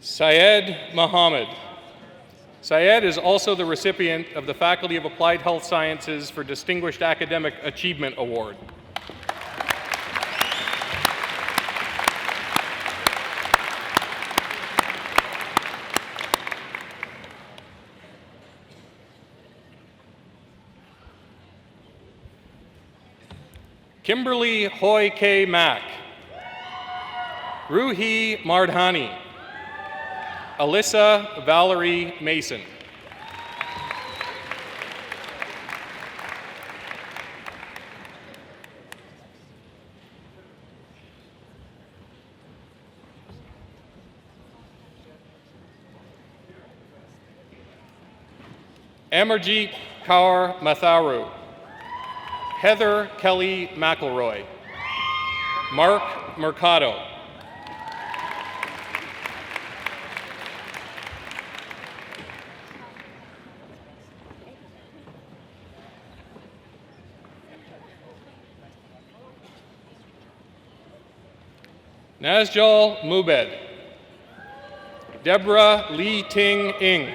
[SPEAKER 2] Syed Mohammed. Syed is also the recipient of the Faculty of Applied Health Sciences for Distinguished Academic Achievement Award. Kimberly Hoy K. Mack. Ruhi Mardhani. Alyssa Valerie Mason. Amarjeet Kaur Matharu. Heather Kelly McElroy. Mark Mercado. Nazjal Mubed. Deborah Lee Ting Ing.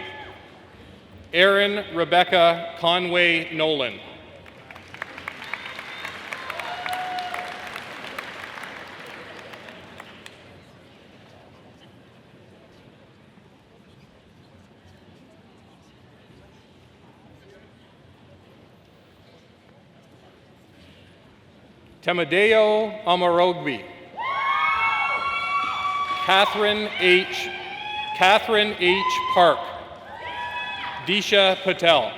[SPEAKER 2] Erin Rebecca Conway Nolan. Temadeo Amarogbi. Catherine H. Park. Disha Patel.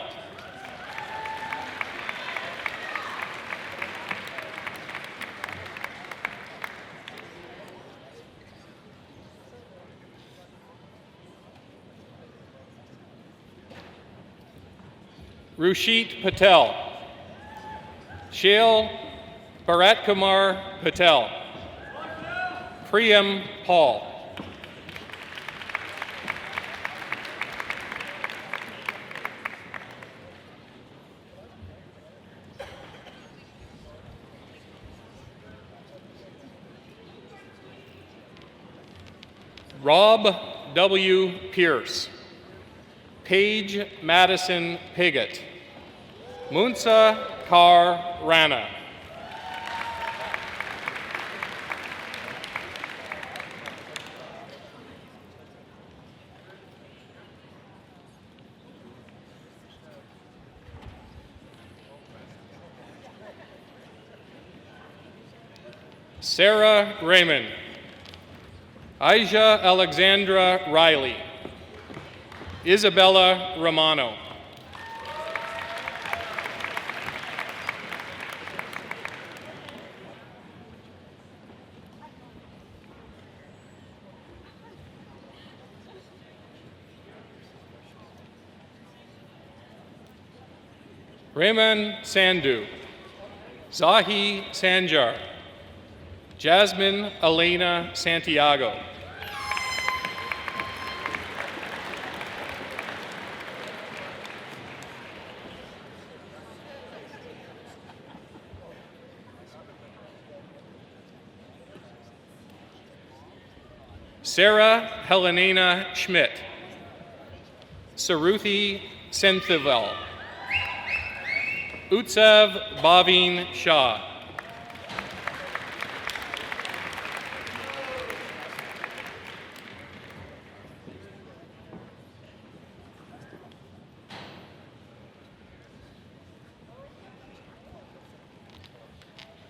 [SPEAKER 2] Rushit Patel. Shail Bharatkumar Patel. Priyam Paul. Rob W. Pierce. Paige Madison Piggott. Munsa Kar Rana. Sarah Raymond. Aisha Alexandra Riley. Isabella Romano. Raymond Sandhu. Zahi Sanjar. Jasmine Elena Santiago. Sarah Helenina Schmidt. Saruthi Senthivel. Utsav Bhavin Shah.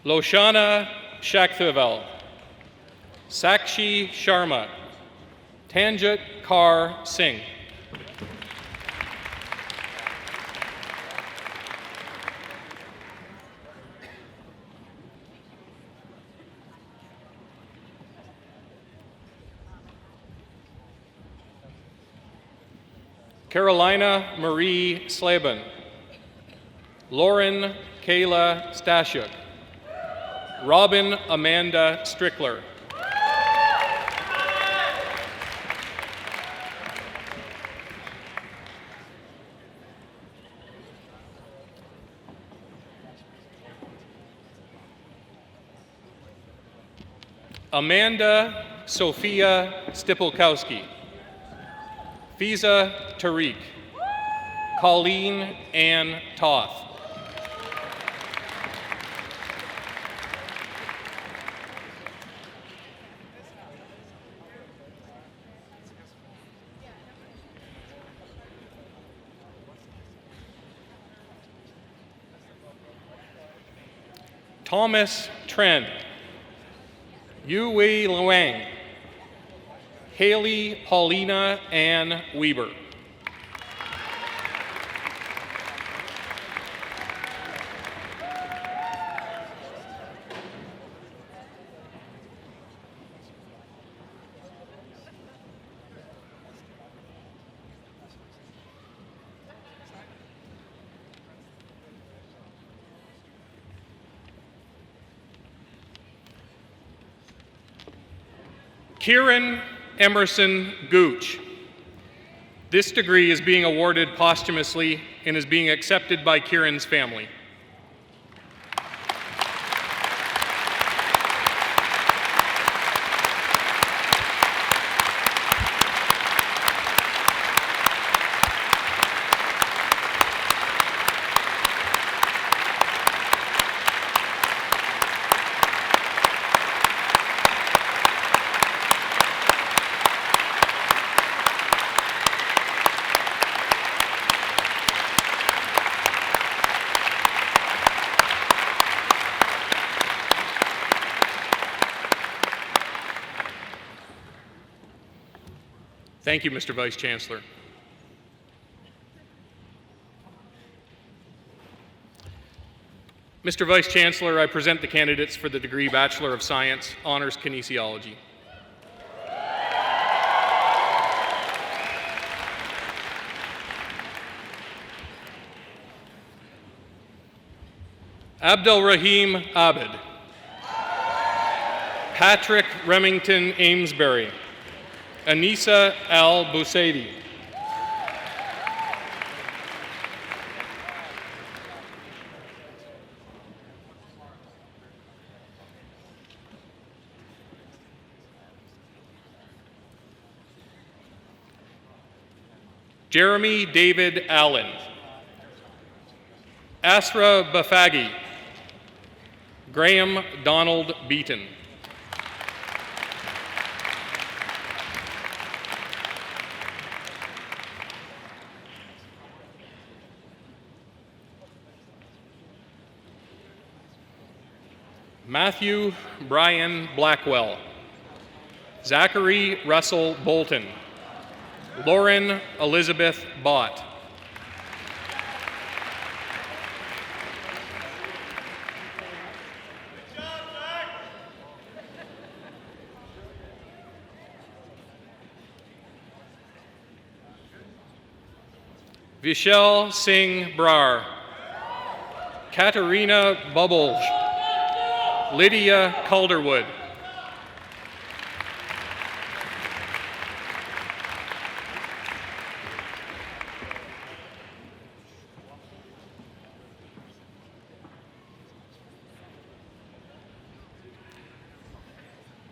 [SPEAKER 2] Loshana Shakthivel. Sakshi Sharma. Tanjit Kaur Singh. Carolina Marie Slaben. Lauren Kayla Stashuk. Robin Amanda Strickler. Amanda Sophia Stipulkowski. Fiza Tariq. Colleen Ann Toth. Thomas Trent. Yu Wei Luang. Haley Paulina Ann Weber. Kieran Emerson Gooch. This degree is being awarded posthumously and is being accepted by Kieran's family. Thank you, Mr. Vice Chancellor. Mr. Vice Chancellor, I present the candidates for the degree Bachelor of Science, Honours Kinesiology. Abdelrahim Abed. Patrick Remington Amesbury. Anissa Al Busaidi. Jeremy David Allen. Asra Bafagi. Graham Donald Beaton. Matthew Brian Blackwell. Zachary Russell Bolton. Lauren Elizabeth Bott. Vishal Singh Brar. Katerina Bubbles. Lydia Calderwood.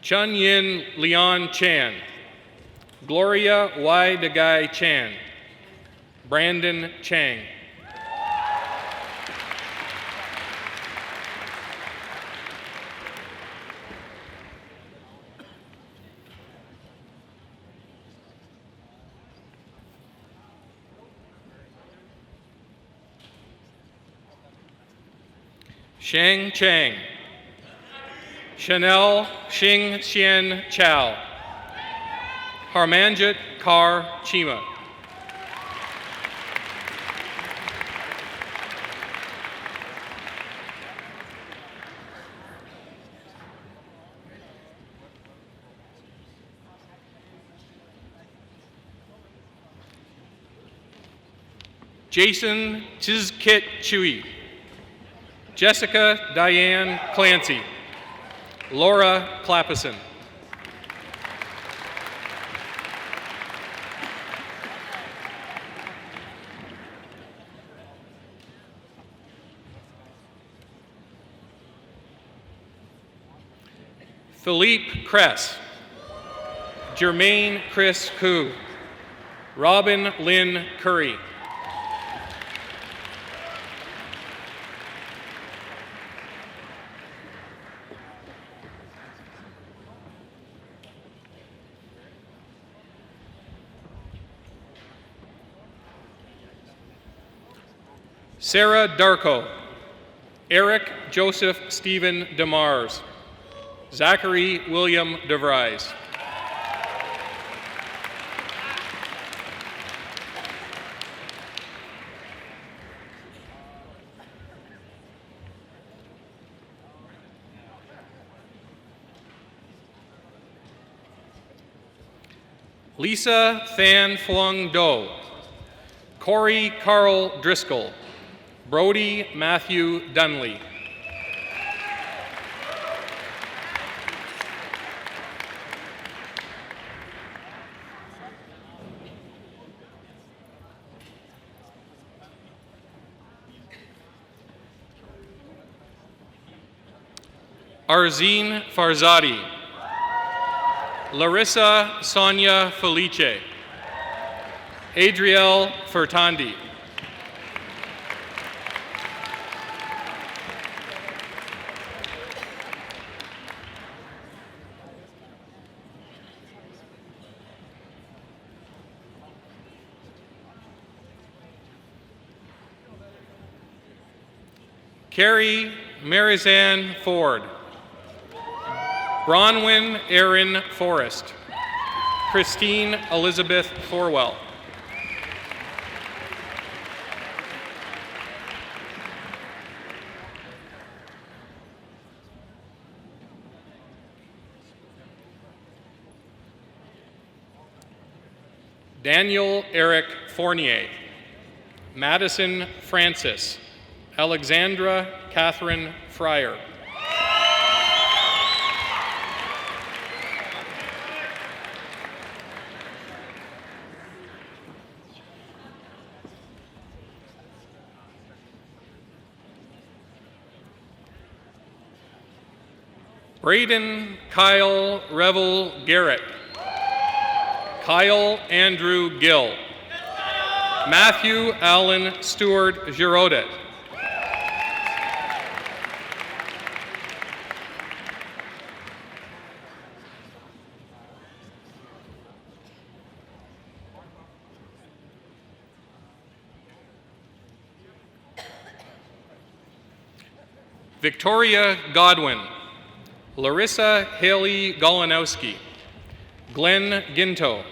[SPEAKER 2] Chun Yin Leon Chan. Gloria Y. Degai Chan. Brandon Chang. Shang Chang. Chanel Xing Xian Chow. Harmanjit Kaur Chima. Jason Tizkit Chui. Jessica Diane Clancy. Laura Clappison. Philippe Kress. Jermaine Chris Koo. Robin Lynn Curry. Sarah Darko. Eric Joseph Stephen DeMars. Zachary William DeVries. Lisa Than Phuong Do. Corey Carl Driscoll. Brody Matthew Dunley. Arzine Farzadi. Larissa Sonia Felice. Adrielle Fertandi. Carrie Marizanne Ford. Bronwyn Erin Forrest. Christine Elizabeth Thorwell. Daniel Eric Fournier. Madison Francis. Alexandra Catherine Fryer. Braden Kyle Revel Garrett. Kyle Andrew Gill. Matthew Allen Stewart Girodet. Victoria Godwin. Larissa Haley Golanowski. Glenn Ginto.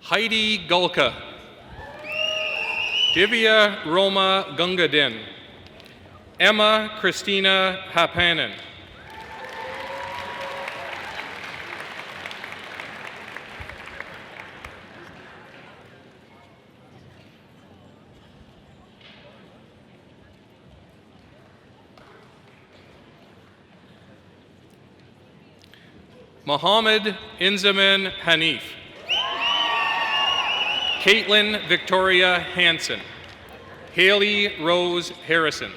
[SPEAKER 2] Heidi Gulka. Divya Roma Gungadin. Emma Christina Hapanen. Mohammed Inzaman Hanif. Caitlin Victoria Hansen. Haley Rose Harrison.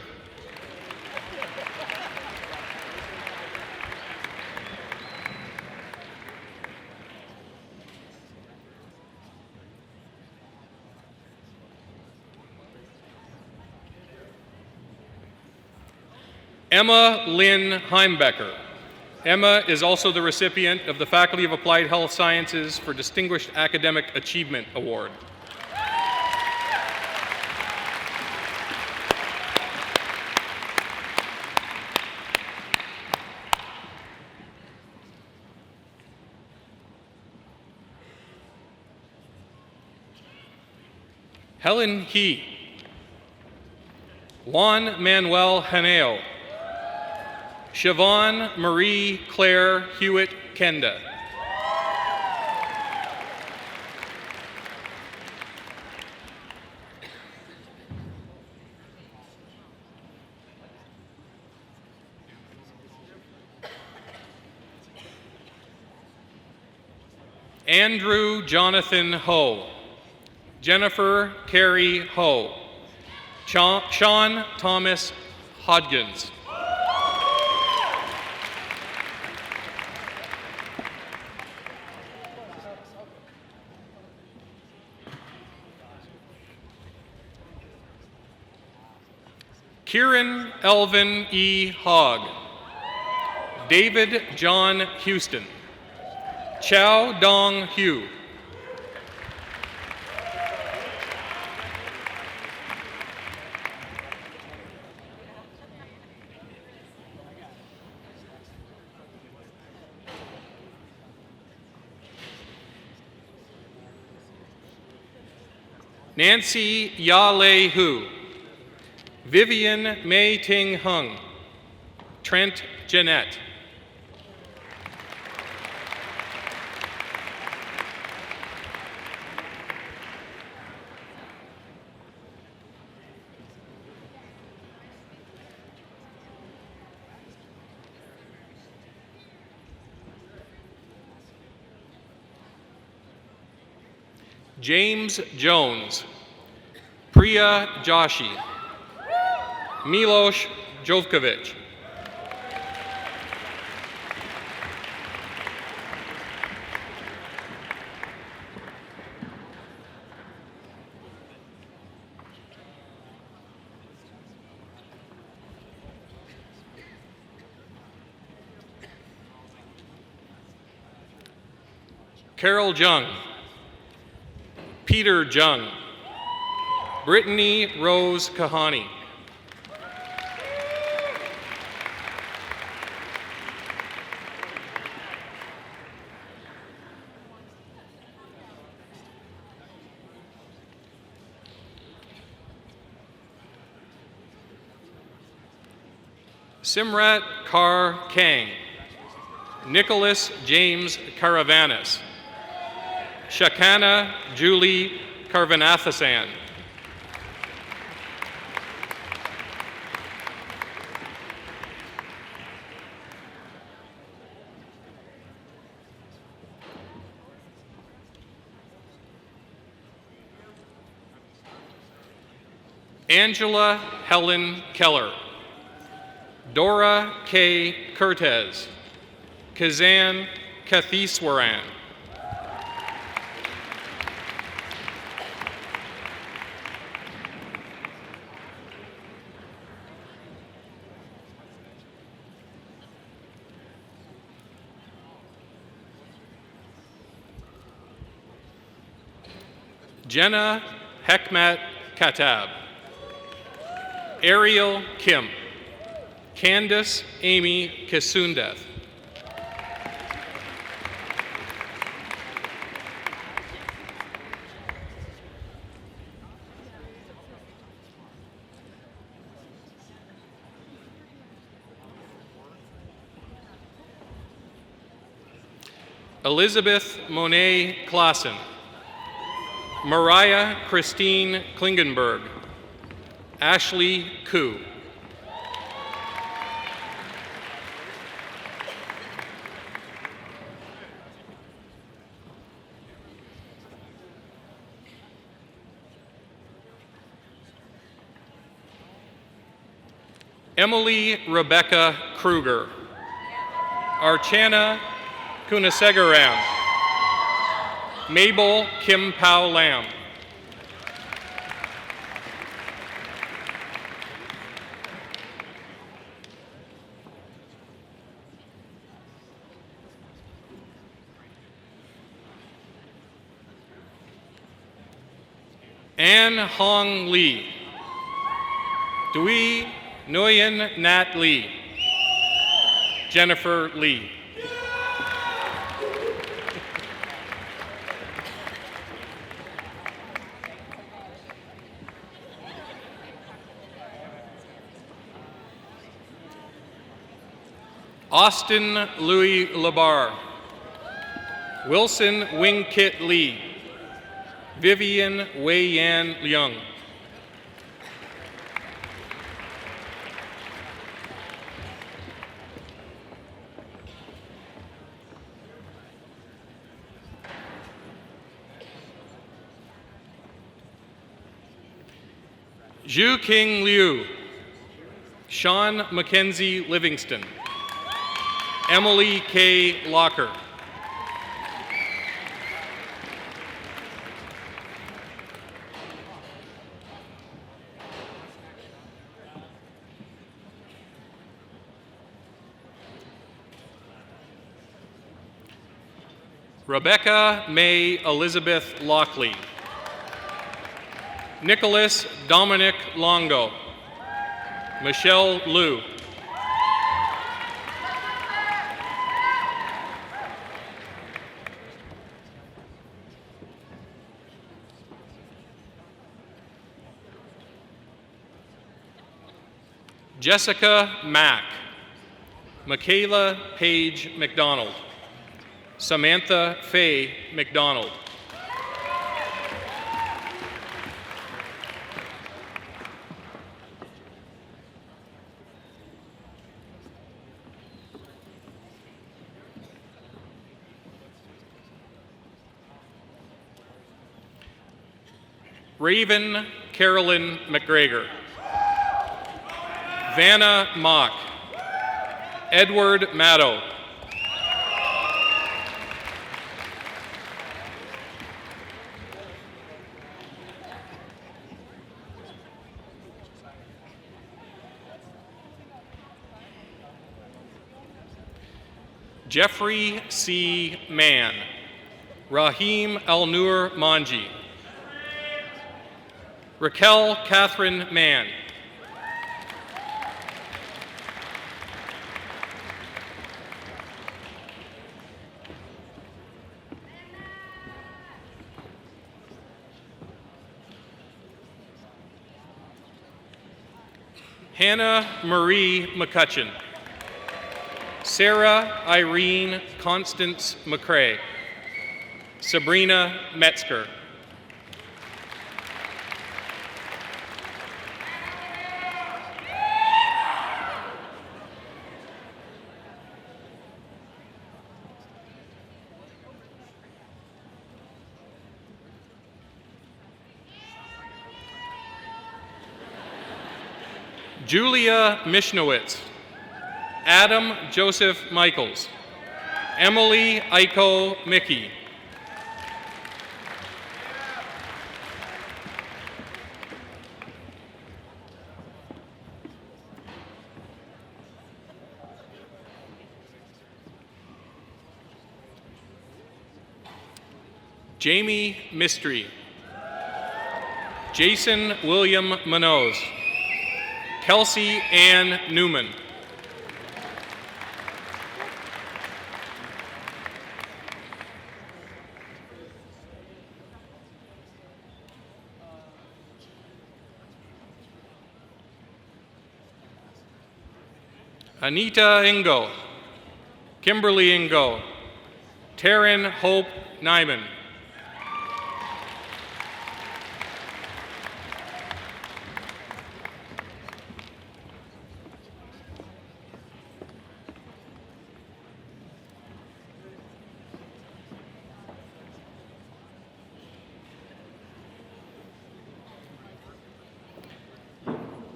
[SPEAKER 2] Emma Lynn Heimbecker. Emma is also the recipient of the Faculty of Applied Health Sciences for Distinguished Academic Achievement Award. Helen He. Juan Manuel Haneo. Siobhan Marie Claire Hewitt Kenda. Andrew Jonathan Ho. Jennifer Carey Ho. Sean Thomas Hodgins. Kieran Elvin E. Hogg. David John Houston. Chow Dong Hu. Nancy Ya-Lei Hu. Vivian Mei Ting Hung. Trent Jeanette. James Jones. Priya Joshi. Milos Jovkovic. Carol Jung, Peter Jung, Brittany Rose Kahani, Simrat Kaur Kang, Nicholas James Caravanis, Shakana Julie Karvanathasan, Angela Helen Keller, Dora K. Curtez, Kazan Katheswaran, Jenna Hekmat Katab, Ariel Kim, Candace Amy Kisundeth, Elizabeth Monet Klassen, Mariah Christine Klingenberg, Ashley Koo, Emily Rebecca Kruger, Archana Kunasegaram, Mabel Kim Pao Lam, Anne Hong Lee, Dui Nguyen Nat Lee, Jennifer Lee, Austin Louis Labar, Wilson Wing Kit Lee, Vivian Wei Yan Leung, Zhu King Liu, Sean Mackenzie Livingston, Emily K. Locker, Rebecca May Elizabeth Lockley, Nicholas Dominic Longo, Michelle Liu, Jessica Mack, Michaela Page McDonald, Samantha Faye McDonald, Raven Carolyn McGregor, Vanna Mock, Edward Maddow, Jeffrey C. Mann, Rahim Al-Nur Manji. Raquel Catherine Mann. Hannah Marie McCutcheon. Sarah Irene Constance McCrae. Sabrina Metzger. Julia Mishnowitz. Adam Joseph Michaels. Emily Aiko Mickey. Jamie Mistry. Jason William Manoz. Kelsey Ann Newman. Anita Ingo. Kimberly Ingo. Taryn Hope Nyman.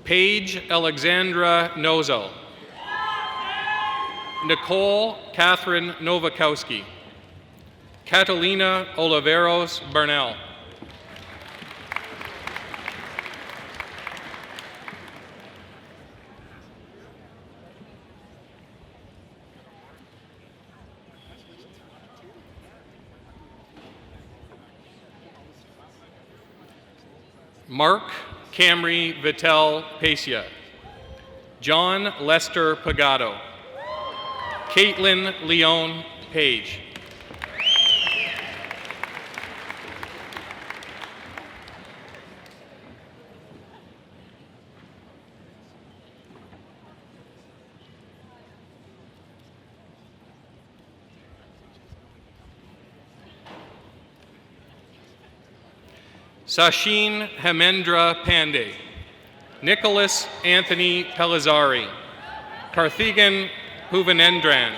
[SPEAKER 2] Paige Alexandra Nozel. Nicole Catherine Novakowski. Catalina Oliveros Burnell. Mark Camry Vittel Pacia. John Lester Pagato. Caitlin Leon Page. Sachin Hemendra Pandey. Nicholas Anthony Pellizzari. Karthigan Bhuvanendran.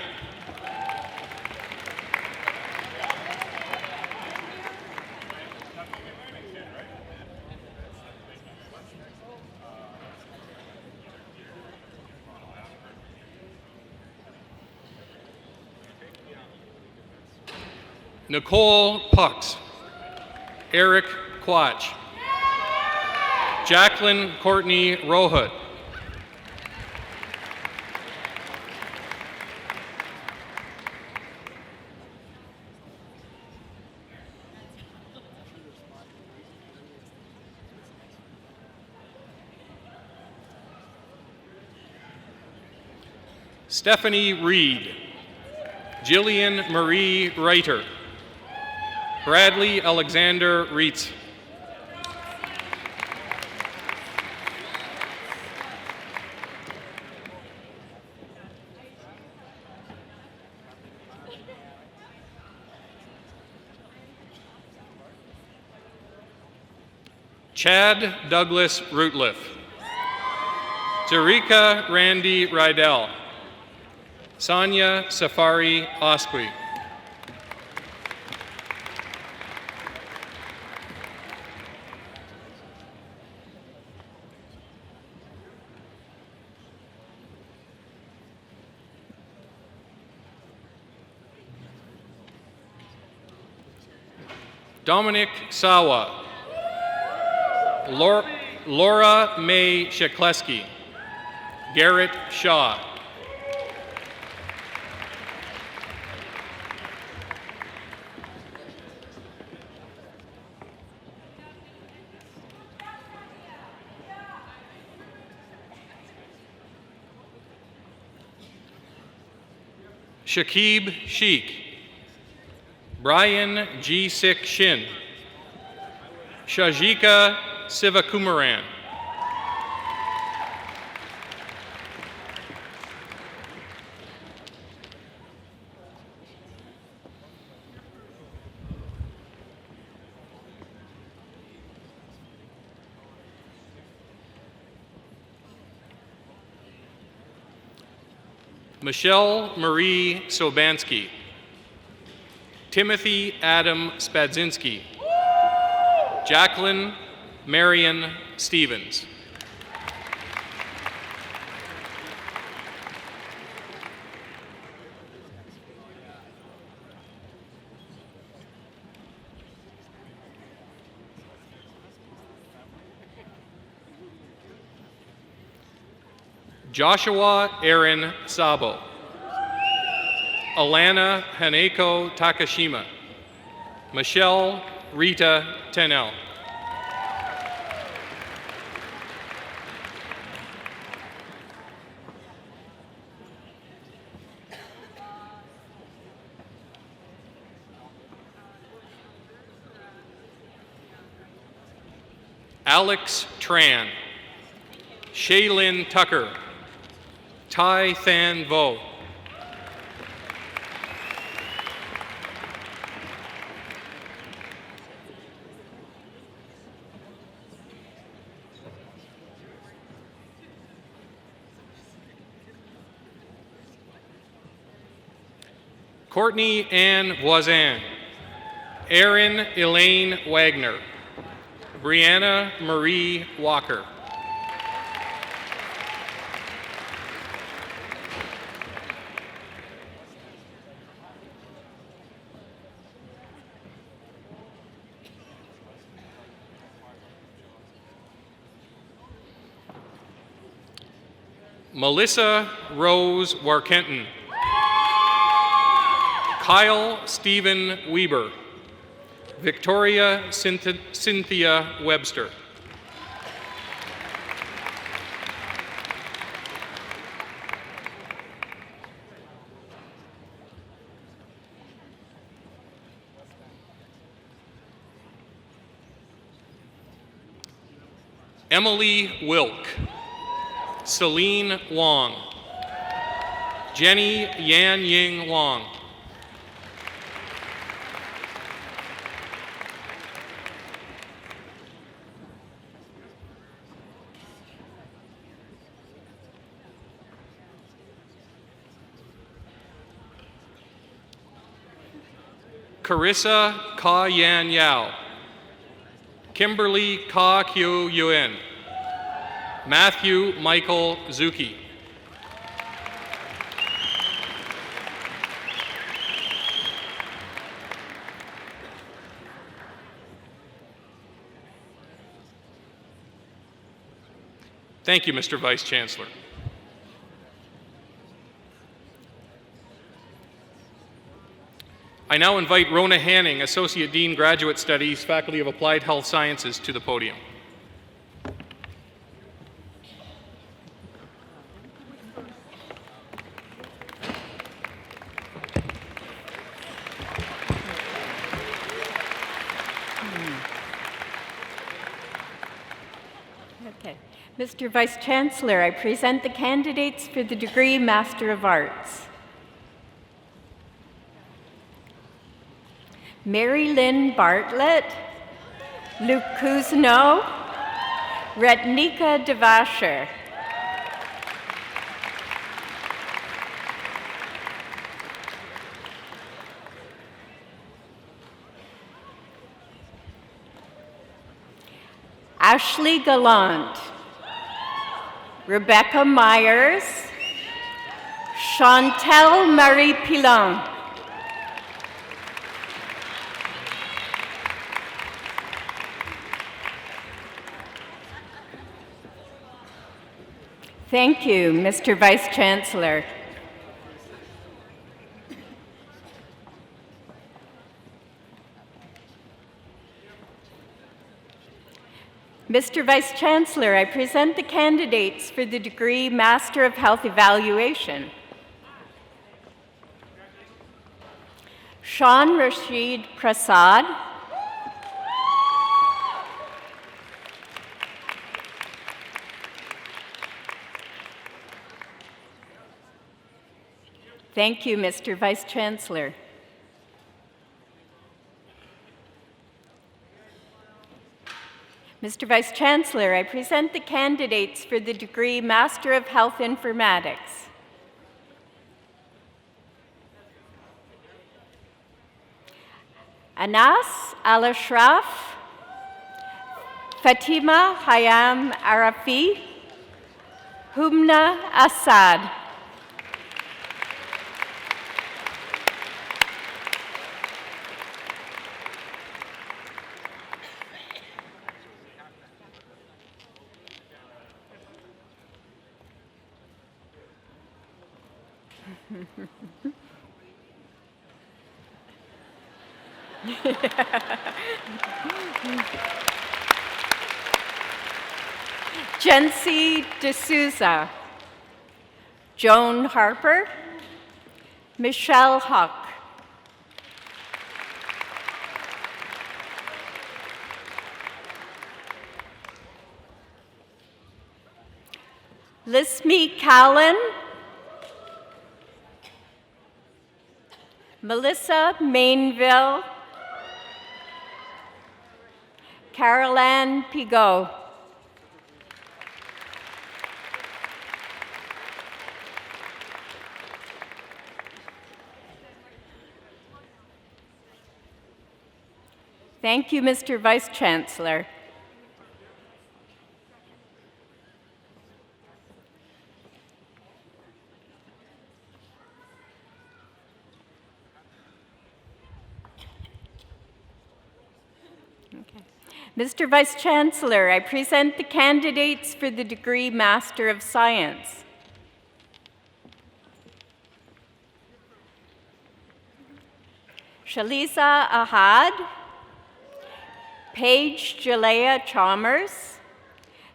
[SPEAKER 2] Nicole Pucks. Eric Quach. Jacqueline Courtney Rohut. Stephanie Reed. Jillian Marie Reiter. Bradley Alexander Reitz. Chad Douglas Rootliff. Zarika Randy Rydell. Sonia Safari Osqui. Dominic Sawa. Laura May Shekleski. Garrett Shaw. Shakib Sheikh, Brian G. Sik Shin, Shajika Sivakumaran, Michelle Marie Sobansky, Timothy Adam Spadzinski, Jacqueline Marion Stevens. Joshua Aaron Sabo, Alana Haneko Takashima, Michelle Rita Tenel. Alex Tran, Shaylin Tucker, Tai Than Vo, Courtney Ann Voisin, Erin Elaine Wagner, Brianna Marie Walker. Melissa Rose Warkenton, Kyle Stephen Weber, Victoria Cynthia Webster. Emily Wilk, Celine Wong, Jenny Yan Ying Wong, Carissa Ka Yan Yao, Kimberly Ka Kyu Yuen, Matthew Michael Zuki. Thank you, Mr. Vice Chancellor. I now invite Rona Hanning, Associate Dean, Graduate Studies, Faculty of Applied Health Sciences, to the podium.
[SPEAKER 6] Okay. Mr. Vice Chancellor, I present the candidates for the degree Master of Arts. Mary Lynn Bartlett, Luke Cousineau, Retnika Devasher. Ashley Gallant, Rebecca Myers, Chantel Marie Pilon. Thank you, Mr. Vice Chancellor. Mr. Vice Chancellor, I present the candidates for the degree Master of Health Evaluation. Sean Rashid Prasad. Thank you, Mr. Vice Chancellor. Mr. Vice Chancellor, I present the candidates for the degree Master of Health Informatics. Anas Al-Ashraf, Fatima Hayam Arafi, Humna Assad. Jency D'Souza, Joan Harper, Michelle Huck. Lismi Callan, Melissa Mainville, Caroline Pigot. Thank you, Mr. Vice Chancellor. Mr. Vice Chancellor, I present the candidates for the degree Master of Science. Shalisa Ahad, Paige Jalea Chalmers,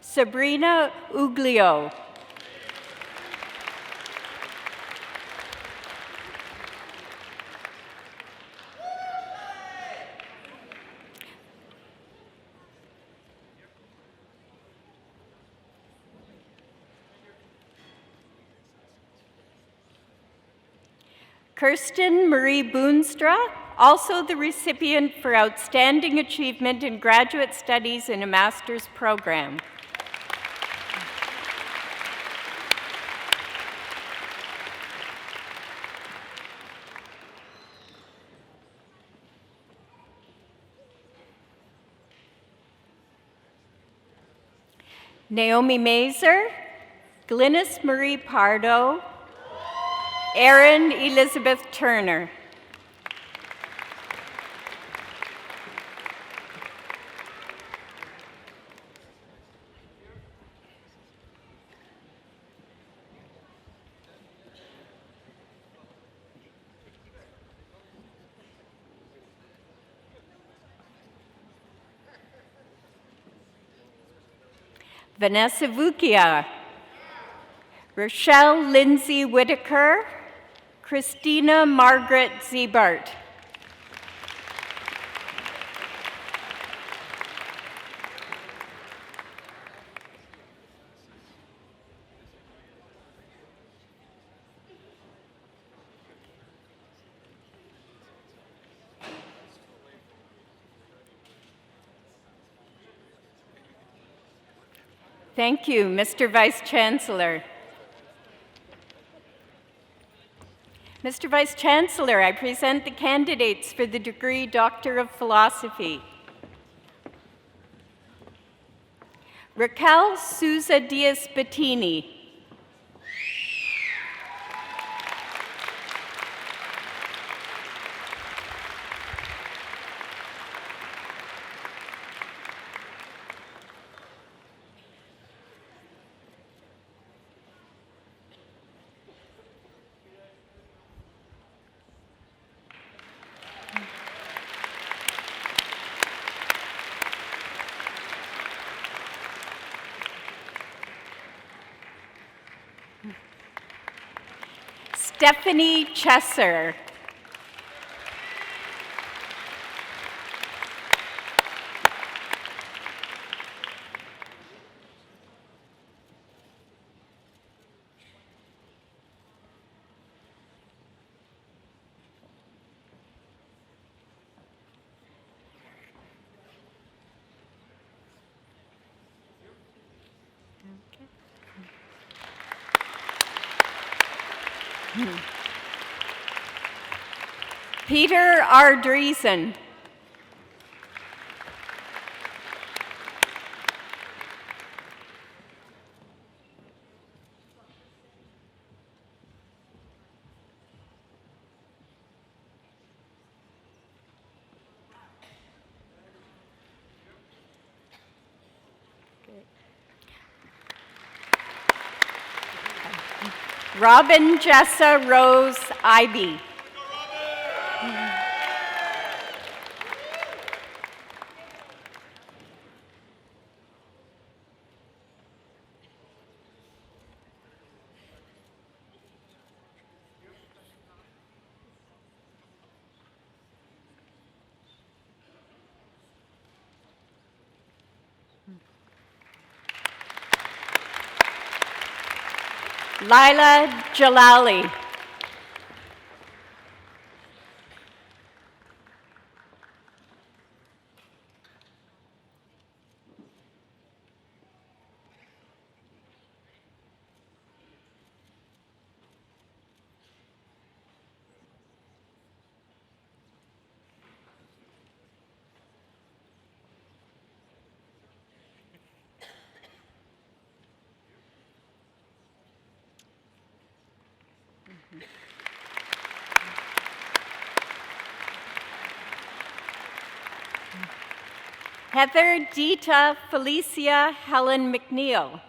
[SPEAKER 6] Sabrina Uglio. Kirsten Marie Boonstra, also the recipient for Outstanding Achievement in Graduate Studies in a Master's Program. Naomi Mazer, Glynis Marie Pardo, Erin Elizabeth Turner. Vanessa Vukia, Rochelle Lindsay Whitaker, Christina Margaret Ziebart. Thank you, Mr. Vice Chancellor. Mr. Vice Chancellor, I present the candidates for the degree Doctor of Philosophy. Raquel Souza Diaz-Bettini. Stephanie Chesser. Peter R. Driesen. Robin Jessa Rose Ivy. Lila Jalali. Heather Dita Felicia Helen McNeil.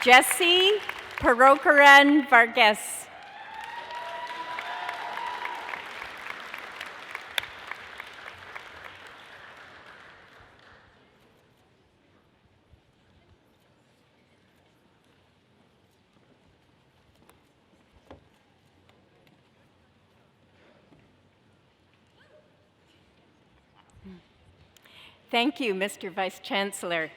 [SPEAKER 6] Jesse Perokaran Vargas. Thank you, Mr. Vice Chancellor.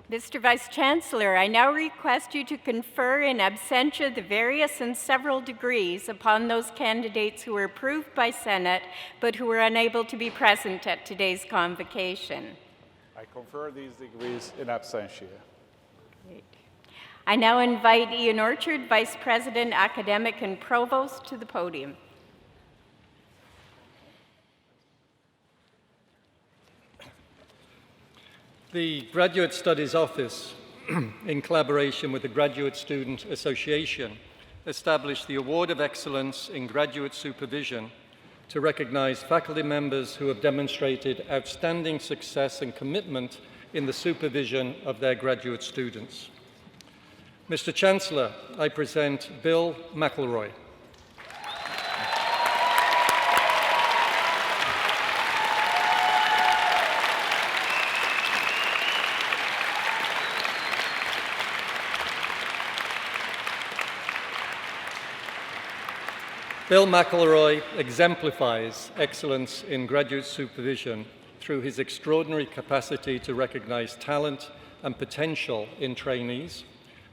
[SPEAKER 6] Mr. Vice Chancellor, I now request you to confer in absentia the various and several degrees upon those candidates who were approved by Senate but who were unable to be present at today's convocation.
[SPEAKER 1] I confer these degrees in absentia.
[SPEAKER 6] Great. I now invite Ian Orchard, Vice President, Academic and Provost, to the podium.
[SPEAKER 4] The Graduate Studies Office, in collaboration with the Graduate Student Association, established the Award of Excellence in Graduate Supervision to recognize faculty members who have demonstrated outstanding success and commitment in the supervision of their graduate students. Mr. Chancellor, I present Bill McElroy. Bill McElroy exemplifies excellence in graduate supervision through his extraordinary capacity to recognize talent and potential in trainees,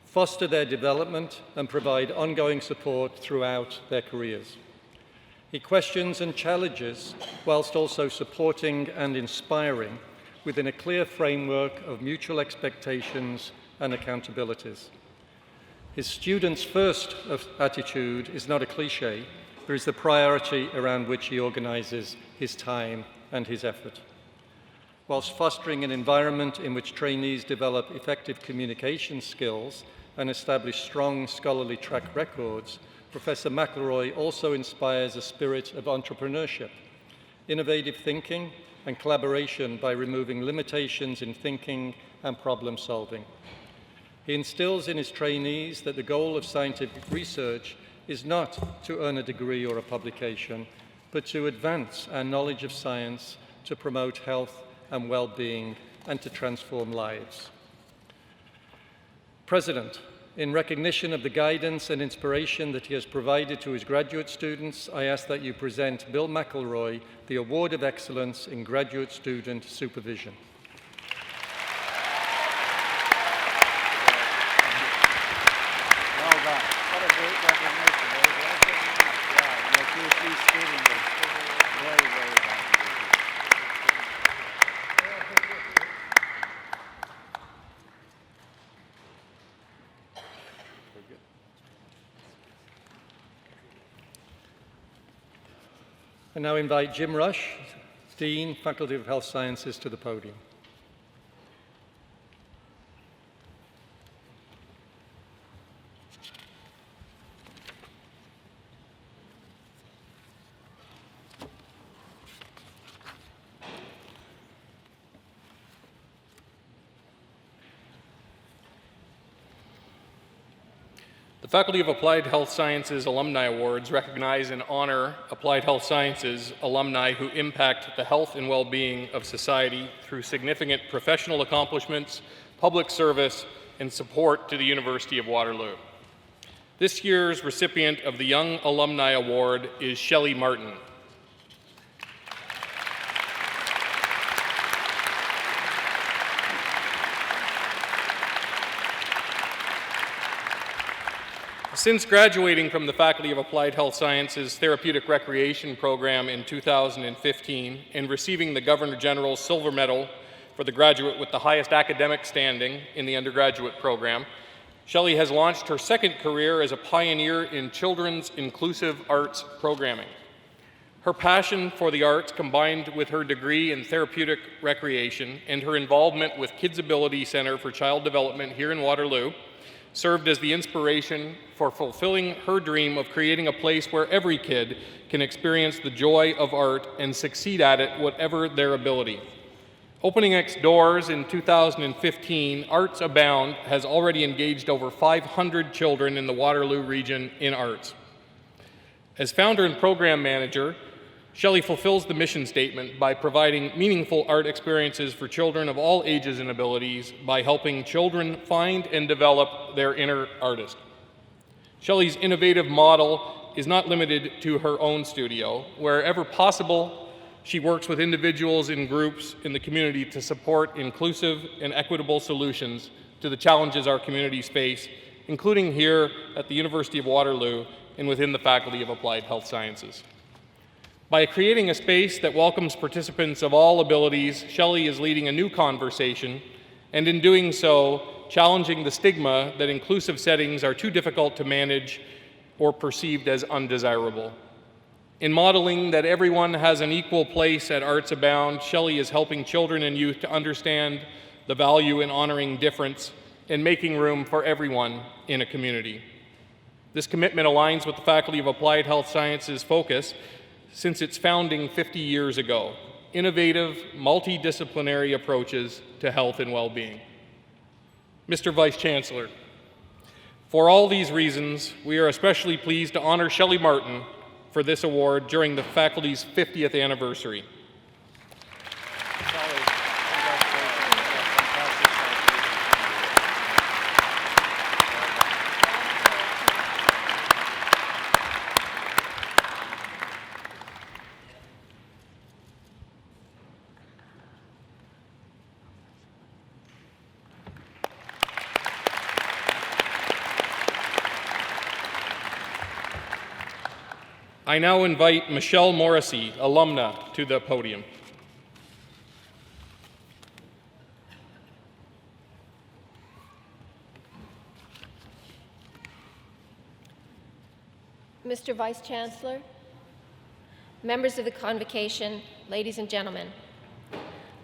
[SPEAKER 4] foster their development, and provide ongoing support throughout their careers. He questions and challenges whilst also supporting and inspiring within a clear framework of mutual expectations and accountabilities. His students first attitude is not a cliche, but is the priority around which he organizes his time and his effort. Whilst fostering an environment in which trainees develop effective communication skills and establish strong scholarly track records, Professor McElroy also inspires a spirit of entrepreneurship, innovative thinking, and collaboration by removing limitations in thinking and problem solving. He instills in his trainees that the goal of scientific research is not to earn a degree or a publication, but to advance our knowledge of science, to promote health and well-being, and to transform lives. President, in recognition of the guidance and inspiration that he has provided to his graduate students, I ask that you present Bill McElroy the Award of Excellence in Graduate Student Supervision.
[SPEAKER 1] Well done. What a great recognition. Yeah, your PhD student is very, very happy.
[SPEAKER 4] I now invite Jim Rush, Dean, Faculty of Health Sciences, to the podium.
[SPEAKER 2] The Faculty of Applied Health Sciences Alumni Awards recognize and honor applied health sciences alumni who impact the health and well-being of society through significant professional accomplishments, public service, and support to the University of Waterloo. This year's recipient of the Young Alumni Award is Shelley Martin. Since graduating from the Faculty of Applied Health Sciences Therapeutic Recreation Program in 2015 and receiving the Governor General's Silver Medal for the graduate with the highest academic standing in the undergraduate program, Shelley has launched her second career as a pioneer in children's inclusive arts programming. Her passion for the arts, combined with her degree in therapeutic recreation and her involvement with Kids Ability Center for Child Development here in Waterloo, served as the inspiration for fulfilling her dream of creating a place where every kid can experience the joy of art and succeed at it, whatever their ability. Opening its doors in 2015, Arts Abound has already engaged over 500 children in the Waterloo region in arts. As founder and program manager, Shelley fulfills the mission statement by providing meaningful art experiences for children of all ages and abilities by helping children find and develop their inner artist. Shelley's innovative model is not limited to her own studio. Wherever possible, she works with individuals and groups in the community to support inclusive and equitable solutions to the challenges our communities face, including here at the University of Waterloo and within the Faculty of Applied Health Sciences. By creating a space that welcomes participants of all abilities, Shelley is leading a new conversation, and in doing so, challenging the stigma that inclusive settings are too difficult to manage or perceived as undesirable. In modeling that everyone has an equal place at Arts Abound, Shelley is helping children and youth to understand the value in honoring difference and making room for everyone in a community. This commitment aligns with the Faculty of Applied Health Sciences focus since its founding 50 years ago: innovative, multidisciplinary approaches to health and well-being. Mr. Vice Chancellor, for all these reasons, we are especially pleased to honor Shelley Martin for this award during the faculty's 50th anniversary. I now invite Michelle Morrissey, alumna, to the podium.
[SPEAKER 7] Mr. Vice Chancellor, members of the Convocation, ladies and gentlemen.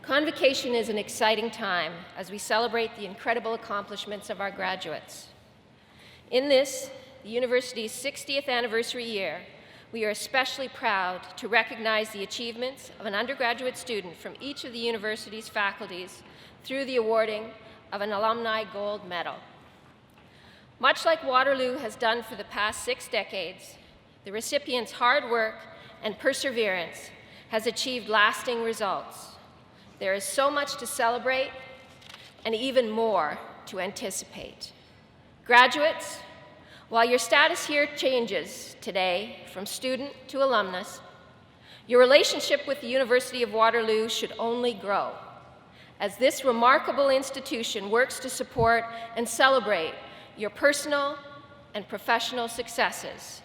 [SPEAKER 7] Convocation is an exciting time as we celebrate the incredible accomplishments of our graduates. In this, the university's 60th anniversary year, we are especially proud to recognize the achievements of an undergraduate student from each of the university's faculties through the awarding of an Alumni Gold Medal. Much like Waterloo has done for the past 6 decades, the recipients' hard work and perseverance has achieved lasting results. There is so much to celebrate and even more to anticipate. Graduates, while your status here changes today from student to alumnus, your relationship with the University of Waterloo should only grow as this remarkable institution works to support and celebrate your personal and professional successes.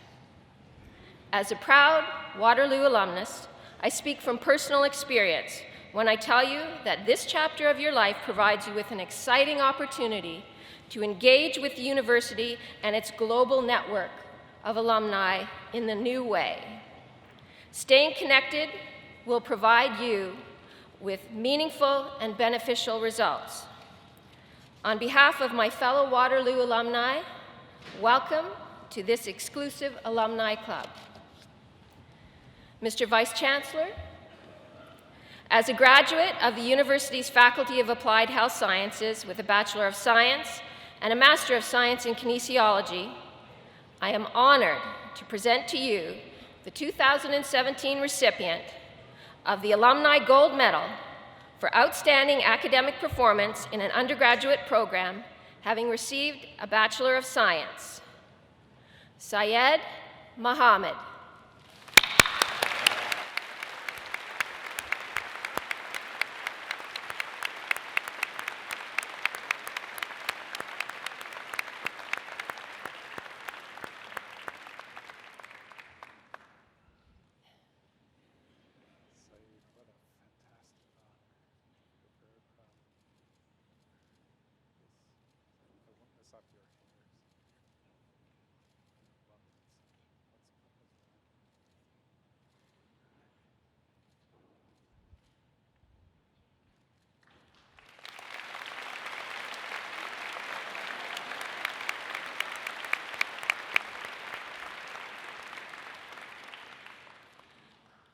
[SPEAKER 7] As a proud Waterloo alumnus, I speak from personal experience when I tell you that this chapter of your life provides you with an exciting opportunity to engage with the university and its global network of alumni in the new way. Staying connected will provide you with meaningful and beneficial results. On behalf of my fellow Waterloo alumni, welcome to this exclusive alumni club. Mr. Vice Chancellor, as a graduate of the university's Faculty of Applied Health Sciences with a Bachelor of Science and a Master of Science in Kinesiology, I am honored to present to you the 2017 recipient of the Alumni Gold Medal for outstanding academic performance in an undergraduate program, having received a Bachelor of Science, Syed Mohammed.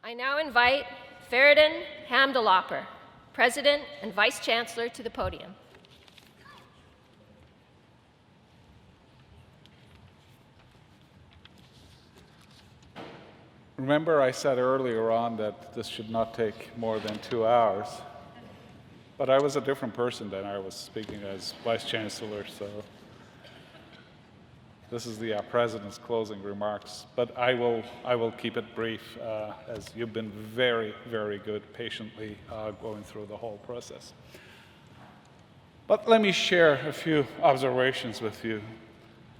[SPEAKER 7] I now invite Feridun Hamdalapur, President and Vice Chancellor, to the podium.
[SPEAKER 1] Remember, I said earlier on that this should not take more than 2 hours, but I was a different person then. I was speaking as Vice Chancellor, so this is the President's closing remarks. But I will keep it brief, as you've been very, very good patiently going through the whole process. But let me share a few observations with you.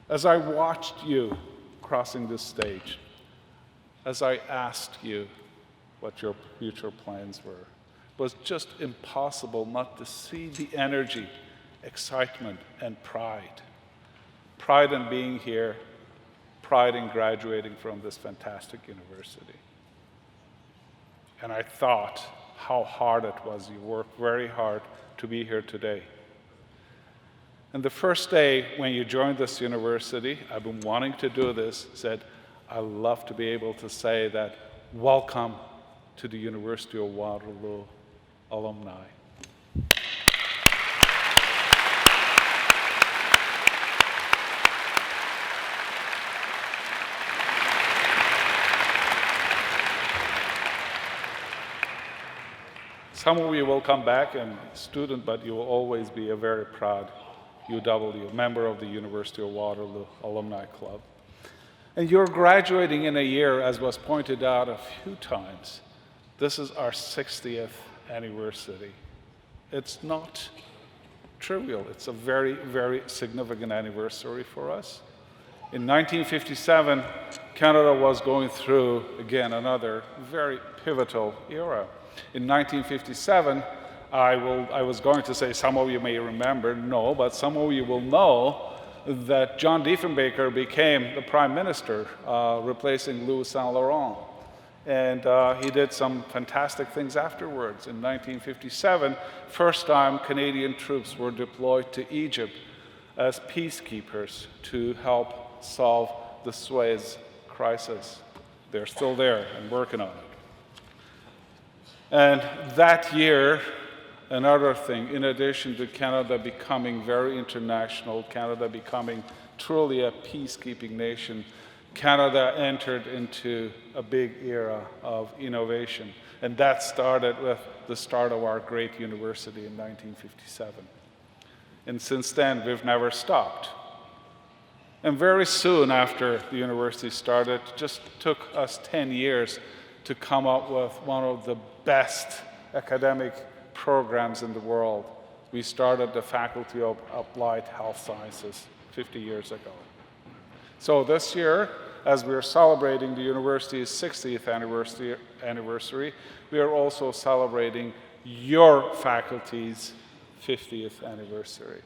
[SPEAKER 1] As I watched you crossing this stage, as I asked you what your future plans were, it was just impossible not to see the energy, excitement, and pride. Pride in being here, pride in graduating from this fantastic university. And I thought how hard it was. You worked very hard to be here today. And the first day when you joined this university, I've been wanting to do this, said, I'd love to be able to say that, welcome to the University of Waterloo alumni. Some of you will come back and student, but you will always be a very proud UW, member of the University of Waterloo Alumni Club. And you're graduating in a year, as was pointed out a few times. This is our 60th anniversary. It's not trivial. It's a very, very significant anniversary for us. In 1957, Canada was going through, again, another very pivotal era. In 1957, I was going to say, some of you may remember, no, but some of you will know that John Diefenbaker became the Prime Minister, replacing Louis Saint Laurent. And he did some fantastic things afterwards. In 1957, first time Canadian troops were deployed to Egypt as peacekeepers to help solve the Suez crisis. They're still there and working on it. And that year, another thing, in addition to Canada becoming very international, Canada becoming truly a peacekeeping nation, Canada entered into a big era of innovation. And that started with the start of our great university in 1957. And since then, we've never stopped. And very soon after the university started, it just took us 10 years to come up with one of the best academic programs in the world. We started the Faculty of Applied Health Sciences 50 years ago. So this year, as we're celebrating the university's 60th anniversary, we are also celebrating your faculty's 50th anniversary.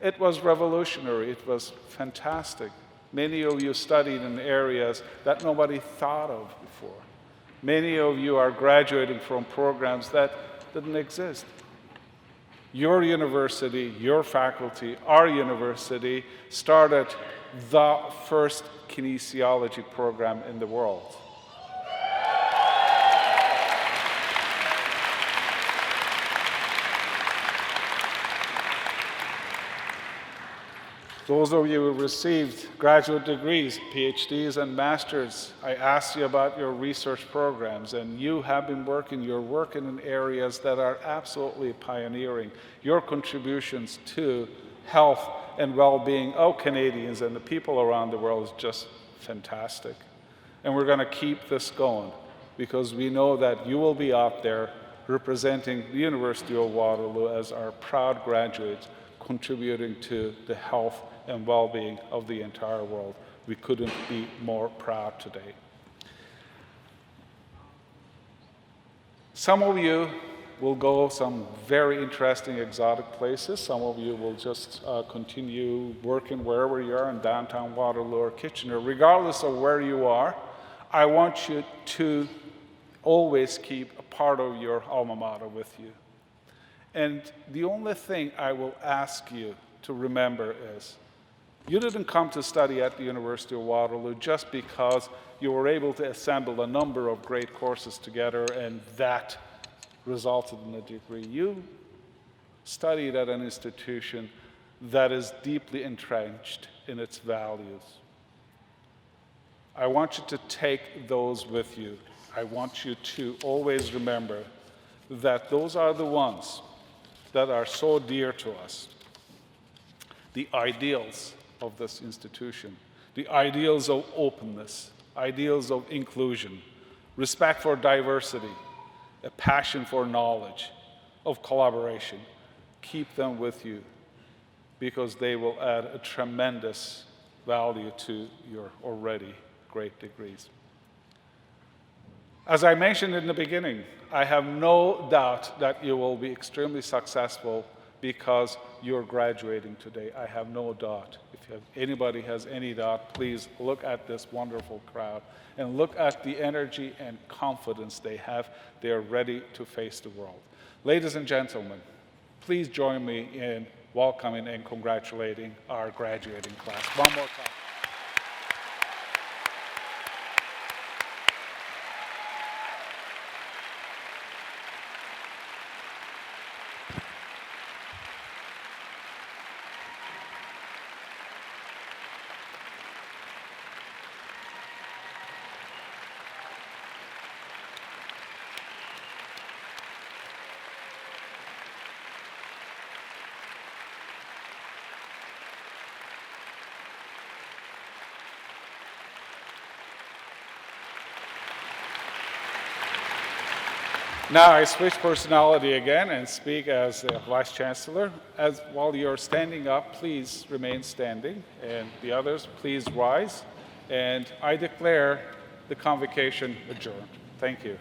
[SPEAKER 1] It was revolutionary. It was fantastic. Many of you studied in areas that nobody thought of before. Many of you are graduating from programs that didn't exist. Your university, your faculty, our university started the first kinesiology program in the world. Those of you who received graduate degrees, PhDs, and masters, I asked you about your research programs, and you have been you're working in areas that are absolutely pioneering. Your contributions to health and well-being of Canadians and the people around the world is just fantastic. And we're going to keep this going because we know that you will be out there representing the University of Waterloo as our proud graduates, contributing to the health and well-being of the entire world. We couldn't be more proud today. Some of you will go some very interesting exotic places. Some of you will just continue working wherever you are in downtown Waterloo or Kitchener. Regardless of where you are, I want you to always keep a part of your alma mater with you. And the only thing I will ask you to remember is, you didn't come to study at the University of Waterloo just because you were able to assemble a number of great courses together and that resulted in a degree. You studied at an institution that is deeply entrenched in its values. I want you to take those with you. I want you to always remember that those are the ones that are so dear to us. The ideals of this institution, the ideals of openness, ideals of inclusion, respect for diversity, a passion for knowledge, of collaboration. Keep them with you because they will add a tremendous value to your already great degrees. As I mentioned in the beginning, I have no doubt that you will be extremely successful because you're graduating today. I have no doubt. If anybody has any doubt, please look at this wonderful crowd and look at the energy and confidence they have. They are ready to face the world. Ladies and gentlemen, please join me in welcoming and congratulating our graduating class. One more time. Now I switch personality again and speak as Vice Chancellor. While you're standing up, please remain standing, and the others, please rise. And I declare the convocation adjourned. Thank you.